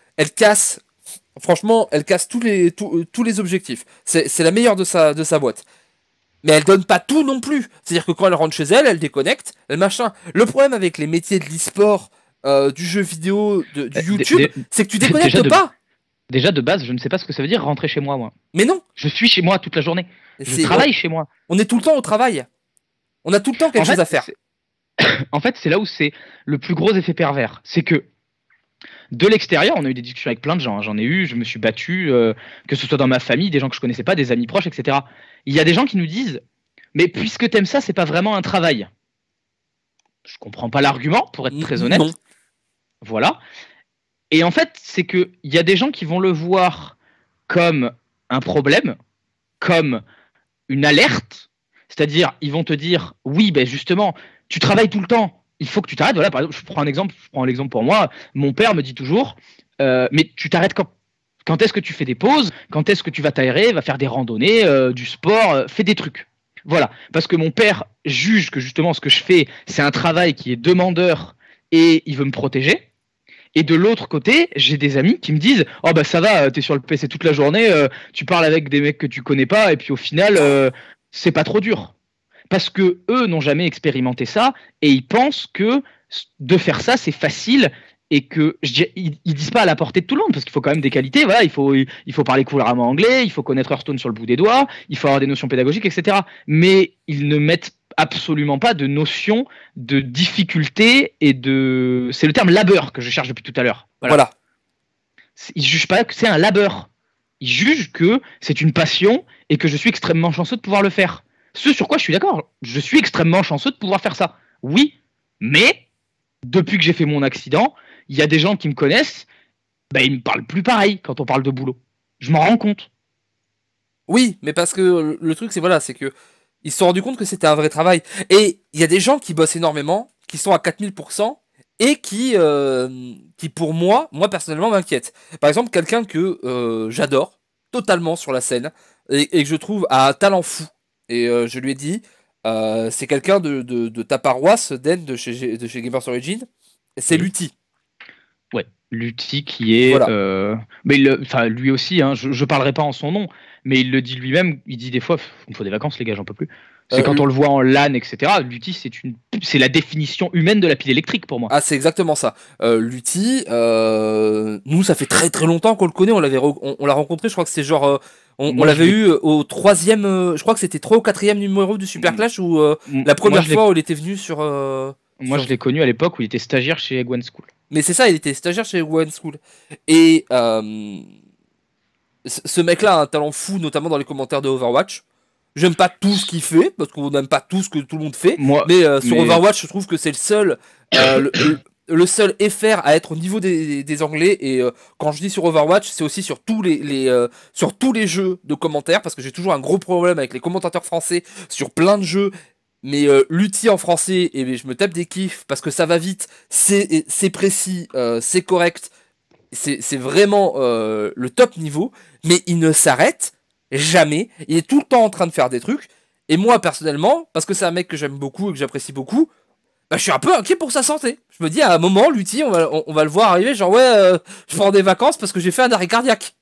Franchement, elle casse tous les objectifs. C'est la meilleure de sa boîte. Mais elle donne pas tout non plus. C'est-à-dire que quand elle rentre chez elle, elle déconnecte, elle machin. Le problème avec les métiers de l'e-sport, du jeu vidéo, du YouTube, c'est que tu déconnectes pas. Déjà de base, je ne sais pas ce que ça veut dire rentrer chez moi, moi. Mais non. Je suis chez moi toute la journée. Je travaille chez moi. On est tout le temps au travail. On a tout le temps quelque chose à faire. En fait, c'est là où c'est le plus gros effet pervers. C'est que de l'extérieur, on a eu des discussions avec plein de gens. J'en ai eu, je me suis battu, que ce soit dans ma famille, des gens que je connaissais pas, des amis proches, etc. Il y a des gens qui nous disent, mais puisque t'aimes ça, c'est pas vraiment un travail. Je comprends pas l'argument, pour être très honnête. Non. Voilà. Et en fait, c'est que il y a des gens qui vont le voir comme un problème, comme une alerte. C'est-à-dire, ils vont te dire, oui, ben justement, tu travailles tout le temps. Il faut que tu t'arrêtes. Voilà, par exemple, je prends l'exemple pour moi. Mon père me dit toujours, mais tu t'arrêtes quand? Quand est-ce que tu fais des pauses? Quand est-ce que tu vas t'aérer, va faire des randonnées, du sport, fais des trucs. Voilà, parce que mon père juge que justement ce que je fais, c'est un travail qui est demandeur et il veut me protéger. Et de l'autre côté, j'ai des amis qui me disent, oh bah ça va, t'es sur le PC toute la journée, tu parles avec des mecs que tu connais pas et puis au final, c'est pas trop dur. Parce que eux n'ont jamais expérimenté ça et ils pensent que de faire ça c'est facile et que ils disent pas à la portée de tout le monde parce qu'il faut quand même des qualités. Voilà, il faut parler couramment anglais, il faut connaître Hearthstone sur le bout des doigts, il faut avoir des notions pédagogiques, etc. Mais ils ne mettent absolument pas de notion de difficulté et de, c'est le terme labeur que je cherche depuis tout à l'heure. Voilà. Ils jugent pas que c'est un labeur. Ils jugent que c'est une passion et que je suis extrêmement chanceux de pouvoir le faire. Ce sur quoi je suis d'accord, je suis extrêmement chanceux de pouvoir faire ça. Oui, mais depuis que j'ai fait mon accident, il y a des gens qui me connaissent, bah, ils me parlent plus pareil quand on parle de boulot. Je m'en rends compte. Oui, mais parce que le truc, c'est voilà, c'est que ils se sont rendus compte que c'était un vrai travail. Et il y a des gens qui bossent énormément, qui sont à 4000%, et qui pour moi personnellement, m'inquiètent. Par exemple, quelqu'un que j'adore totalement sur la scène, et que je trouve a un talent fou. Et je lui ai dit, c'est quelqu'un de ta paroisse, Den, de chez Gamers Origin, c'est Lutti. Ouais, Lutti qui est... Voilà. Mais lui aussi, hein, je parlerai pas en son nom, mais il le dit lui-même, il dit des fois, il me faut des vacances les gars, j'en peux plus. C'est quand on le voit en LAN, etc. Lutti, c'est la définition humaine de la pile électrique pour moi. Ah, c'est exactement ça. Lutti, nous, ça fait très très longtemps qu'on le connaît, on l'a rencontré, je crois que c'est genre... on l'avait eu au 3e, je crois que c'était 3 ou 4e numéro du Super Clash, où la première fois où il était venu sur... Moi, je l'ai connu à l'époque où il était stagiaire chez Egg One School. Mais c'est ça, il était stagiaire chez Egg One School. Et ce mec-là a un talent fou, notamment dans les commentaires de Overwatch. J'aime pas tout ce qu'il fait, parce qu'on n'aime pas tout ce que tout le monde fait. Mais sur Overwatch, je trouve que c'est le seul... le seul FR à être au niveau des Anglais, et quand je dis sur Overwatch, c'est aussi sur tous les jeux de commentaires, parce que j'ai toujours un gros problème avec les commentateurs français sur plein de jeux, mais Lutti en français, et je me tape des kiffs, parce que ça va vite, c'est précis, c'est correct, c'est vraiment le top niveau, mais il ne s'arrête jamais, il est tout le temps en train de faire des trucs, et moi personnellement, parce que c'est un mec que j'aime beaucoup et que j'apprécie beaucoup, bah, je suis un peu inquiet pour sa santé. Je me dis, à un moment, Lutti, on va le voir arriver, genre, ouais, je prends des vacances parce que j'ai fait un arrêt cardiaque.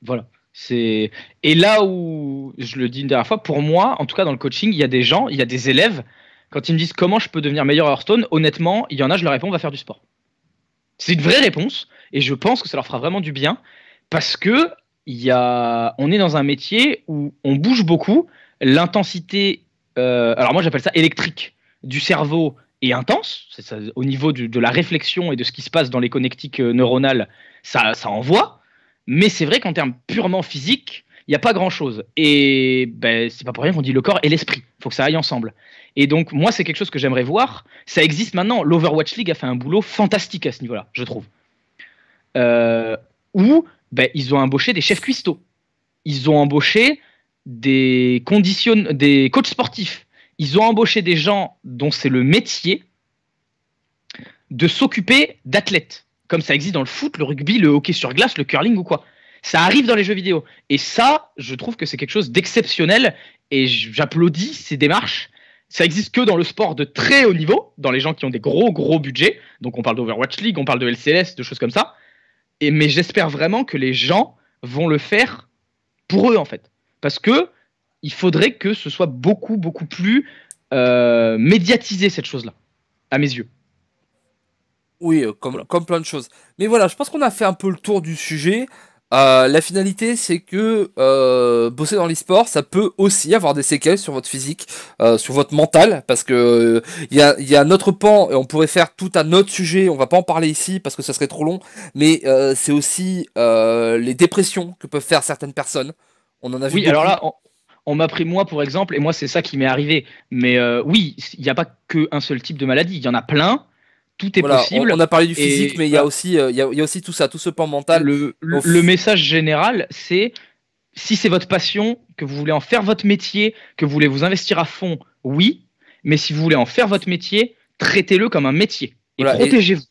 Voilà. Et là où, je le dis une dernière fois, pour moi, en tout cas dans le coaching, il y a des gens, il y a des élèves, quand ils me disent comment je peux devenir meilleur à Hearthstone, honnêtement, il y en a, je leur réponds, on va faire du sport. C'est une vraie réponse, et je pense que ça leur fera vraiment du bien, parce que on est dans un métier où on bouge beaucoup, l'intensité, alors moi j'appelle ça électrique, du cerveau est intense, c'est ça, au niveau de la réflexion et de ce qui se passe dans les connectiques neuronales, ça envoie, mais c'est vrai qu'en termes purement physiques, il n'y a pas grand-chose. Et ben, c'est pas pour rien qu'on dit le corps et l'esprit, il faut que ça aille ensemble. Et donc moi c'est quelque chose que j'aimerais voir, ça existe maintenant, l'Overwatch League a fait un boulot fantastique à ce niveau-là, je trouve. Où ben, ils ont embauché des chefs cuistots, ils ont embauché des coachs sportifs, ils ont embauché des gens dont c'est le métier de s'occuper d'athlètes, comme ça existe dans le foot, le rugby, le hockey sur glace, le curling ou quoi. Ça arrive dans les jeux vidéo. Et ça, je trouve que c'est quelque chose d'exceptionnel et j'applaudis ces démarches. Ça existe que dans le sport de très haut niveau, dans les gens qui ont des gros budgets. Donc on parle d'Overwatch League, on parle de LCLS, de choses comme ça. Mais j'espère vraiment que les gens vont le faire pour eux en fait. Parce que il faudrait que ce soit beaucoup plus médiatisé, cette chose-là, à mes yeux. Oui, comme plein de choses. Mais voilà, je pense qu'on a fait un peu le tour du sujet. La finalité, c'est que bosser dans l'e-sport, ça peut aussi avoir des séquelles sur votre physique, sur votre mental, parce que il y a un autre pan, et on pourrait faire tout un autre sujet, on va pas en parler ici, parce que ça serait trop long, mais c'est aussi les dépressions que peuvent faire certaines personnes. On en a vu Oui, beaucoup. alors là, on m'a pris moi pour exemple, et moi c'est ça qui m'est arrivé. Mais oui, il n'y a pas qu'un seul type de maladie, il y en a plein, tout est Voilà, possible. on a parlé du physique, Et mais il y a aussi, il y a aussi tout ça, tout ce pan mental. le message général, c'est si c'est votre passion, que vous voulez en faire votre métier, que vous voulez vous investir à fond, oui. Mais si vous voulez en faire votre métier, traitez-le comme un métier et Voilà, protégez-vous.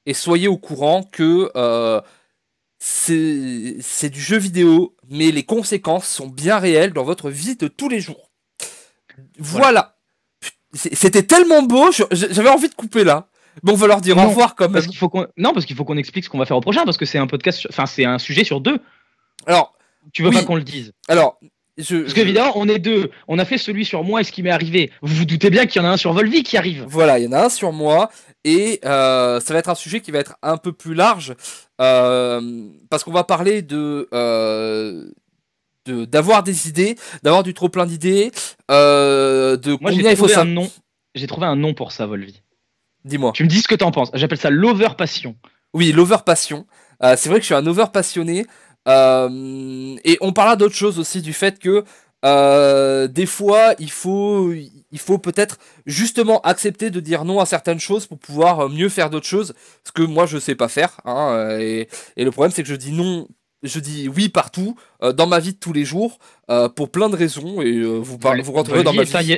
et soyez au courant que c'est du jeu vidéo, mais les conséquences sont bien réelles dans votre vie de tous les jours. Voilà. C'était tellement beau, j'avais envie de couper là. Bon, on va leur dire au revoir quand même. Parce qu'il faut qu'on explique ce qu'on va faire au prochain, parce que c'est un podcast, enfin c'est un sujet sur 2. Alors, tu veux pas qu'on le dise? Alors, parce qu'évidemment, on est 2. On a fait celui sur moi et ce qui m'est arrivé. Vous vous doutez bien qu'il y en a un sur Volvi qui arrive. Voilà, il y en a un sur moi. Et ça va être un sujet qui va être un peu plus large. Parce qu'on va parler d'avoir des idées, d'avoir du trop plein d'idées. Moi, combien il faut ça. J'ai trouvé un nom pour ça, Volvi. Dis-moi. Tu me dis ce que t'en penses. J'appelle ça l'over-passion. Oui, l'over-passion. C'est vrai que je suis un over-passionné. Et on parlera d'autre chose aussi, du fait que des fois il faut peut-être justement accepter de dire non à certaines choses pour pouvoir mieux faire d'autres choses, ce que moi je sais pas faire, hein, et le problème c'est que je dis non, je dis oui partout dans ma vie de tous les jours pour plein de raisons, et vous rentrerez dans ma vie.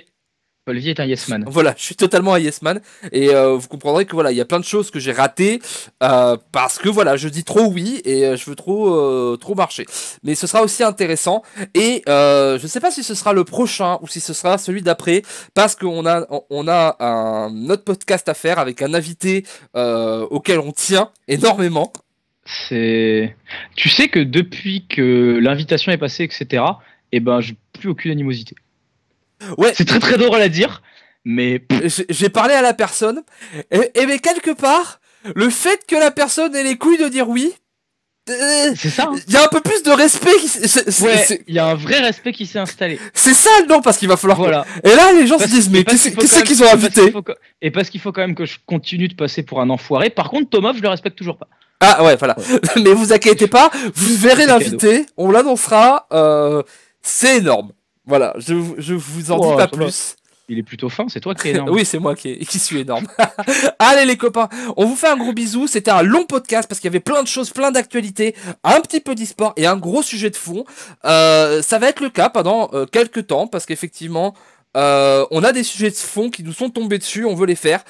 Olivier est un yes man. Voilà, je suis totalement un yes man, et vous comprendrez que voilà, il y a plein de choses que j'ai ratées parce que voilà, je dis trop oui et je veux trop marcher. Mais ce sera aussi intéressant, et je sais pas si ce sera le prochain ou si ce sera celui d'après, parce qu'on a un autre podcast à faire avec un invité auquel on tient énormément. Tu sais que depuis que l'invitation est passée, etc., eh ben, j'ai plus aucune animosité. Ouais. C'est très très drôle à dire, mais j'ai parlé à la personne, et mais quelque part, le fait que la personne ait les couilles de dire oui, c'est ça. Il y a un peu plus de respect. Il y a un vrai respect qui s'est installé. C'est ça non, parce qu'il va falloir. Voilà. Et là, les gens se disent mais qu'est-ce qu'ils ont invité? Et parce qu'il faut quand même que je continue de passer pour un enfoiré. Par contre, Thomas, je le respecte toujours pas. Ah ouais, voilà. Mais vous inquiétez pas, vous verrez l'invité, on l'annoncera. C'est énorme. Voilà, je vous en dis pas plus. Il est plutôt fin, c'est toi qui es énorme. Oui, c'est moi qui suis énorme. Allez les copains, on vous fait un gros bisou. C'était un long podcast parce qu'il y avait plein de choses, plein d'actualités, un petit peu d'e-sport et un gros sujet de fond. Ça va être le cas pendant quelques temps parce qu'effectivement, on a des sujets de fond qui nous sont tombés dessus, on veut les faire.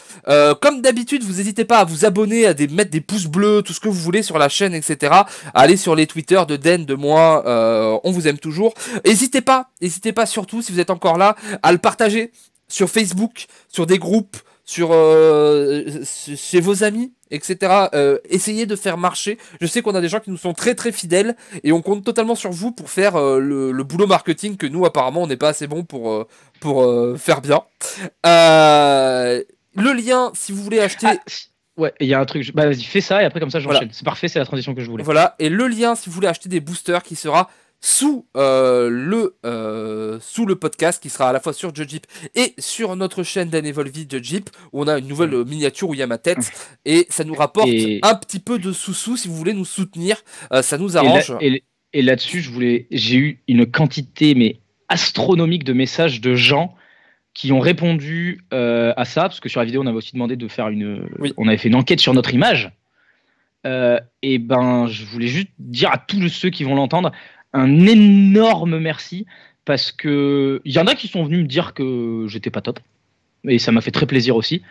Comme d'habitude, vous n'hésitez pas à vous abonner, à mettre des pouces bleus, tout ce que vous voulez sur la chaîne, etc. À aller sur les Twitter de Den, de moi, on vous aime toujours. N'hésitez pas surtout, si vous êtes encore là, à le partager sur Facebook, sur des groupes, chez vos amis, etc. Essayez de faire marcher. Je sais qu'on a des gens qui nous sont très très fidèles et on compte totalement sur vous pour faire le boulot marketing que nous apparemment on n'est pas assez bon pour faire bien. Le lien, si vous voulez acheter... Ouais, il y a un truc, bah vas-y, fais ça et après comme ça j'enchaîne. Voilà. C'est parfait, c'est la transition que je voulais. Voilà, et le lien, si vous voulez acheter des boosters, qui sera sous le podcast, qui sera à la fois sur Judgip et sur notre chaîne d'Anevolvi Judgip, où on a une nouvelle miniature où il y a ma tête, et ça nous rapporte un petit peu de sous-sous. Si vous voulez nous soutenir, ça nous arrange. Et là-dessus, j'ai eu une quantité mais astronomique de messages de gens qui ont répondu à ça, parce que sur la vidéo on avait aussi demandé de faire on avait fait une enquête sur notre image, et ben je voulais juste dire à tous ceux qui vont l'entendre un énorme merci, parce que il y en a qui sont venus me dire que j'étais pas top, et ça m'a fait très plaisir aussi,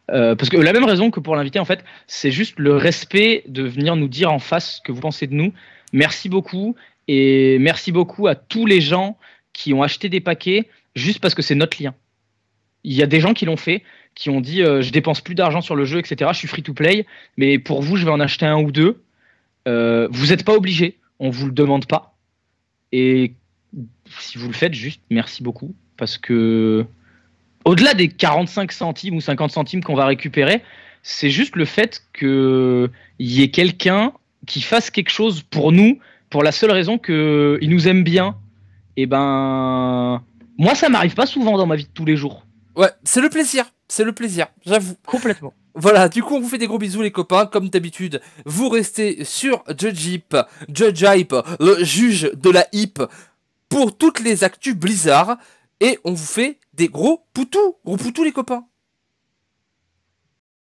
parce que la même raison que pour l'invité en fait, c'est juste le respect de venir nous dire en face ce que vous pensez de nous. Merci beaucoup, et merci beaucoup à tous les gens qui ont acheté des paquets juste parce que c'est notre lien. Il y a des gens qui l'ont fait, qui ont dit je dépense plus d'argent sur le jeu, etc. Je suis free to play, mais pour vous je vais en acheter un ou deux. Vous n'êtes pas obligé, on vous le demande pas. Et si vous le faites, juste merci beaucoup. Parce que, au-delà des 45 centimes ou 50 centimes qu'on va récupérer, c'est juste le fait qu'il y ait quelqu'un qui fasse quelque chose pour nous, pour la seule raison qu'il nous aime bien. Et ben, moi, ça m'arrive pas souvent dans ma vie de tous les jours. Ouais, c'est le plaisir, j'avoue. Complètement. Voilà, du coup, on vous fait des gros bisous, les copains. Comme d'habitude, vous restez sur Judge Hype, le juge de la hip, pour toutes les actus Blizzard. Et on vous fait des gros poutous, les copains.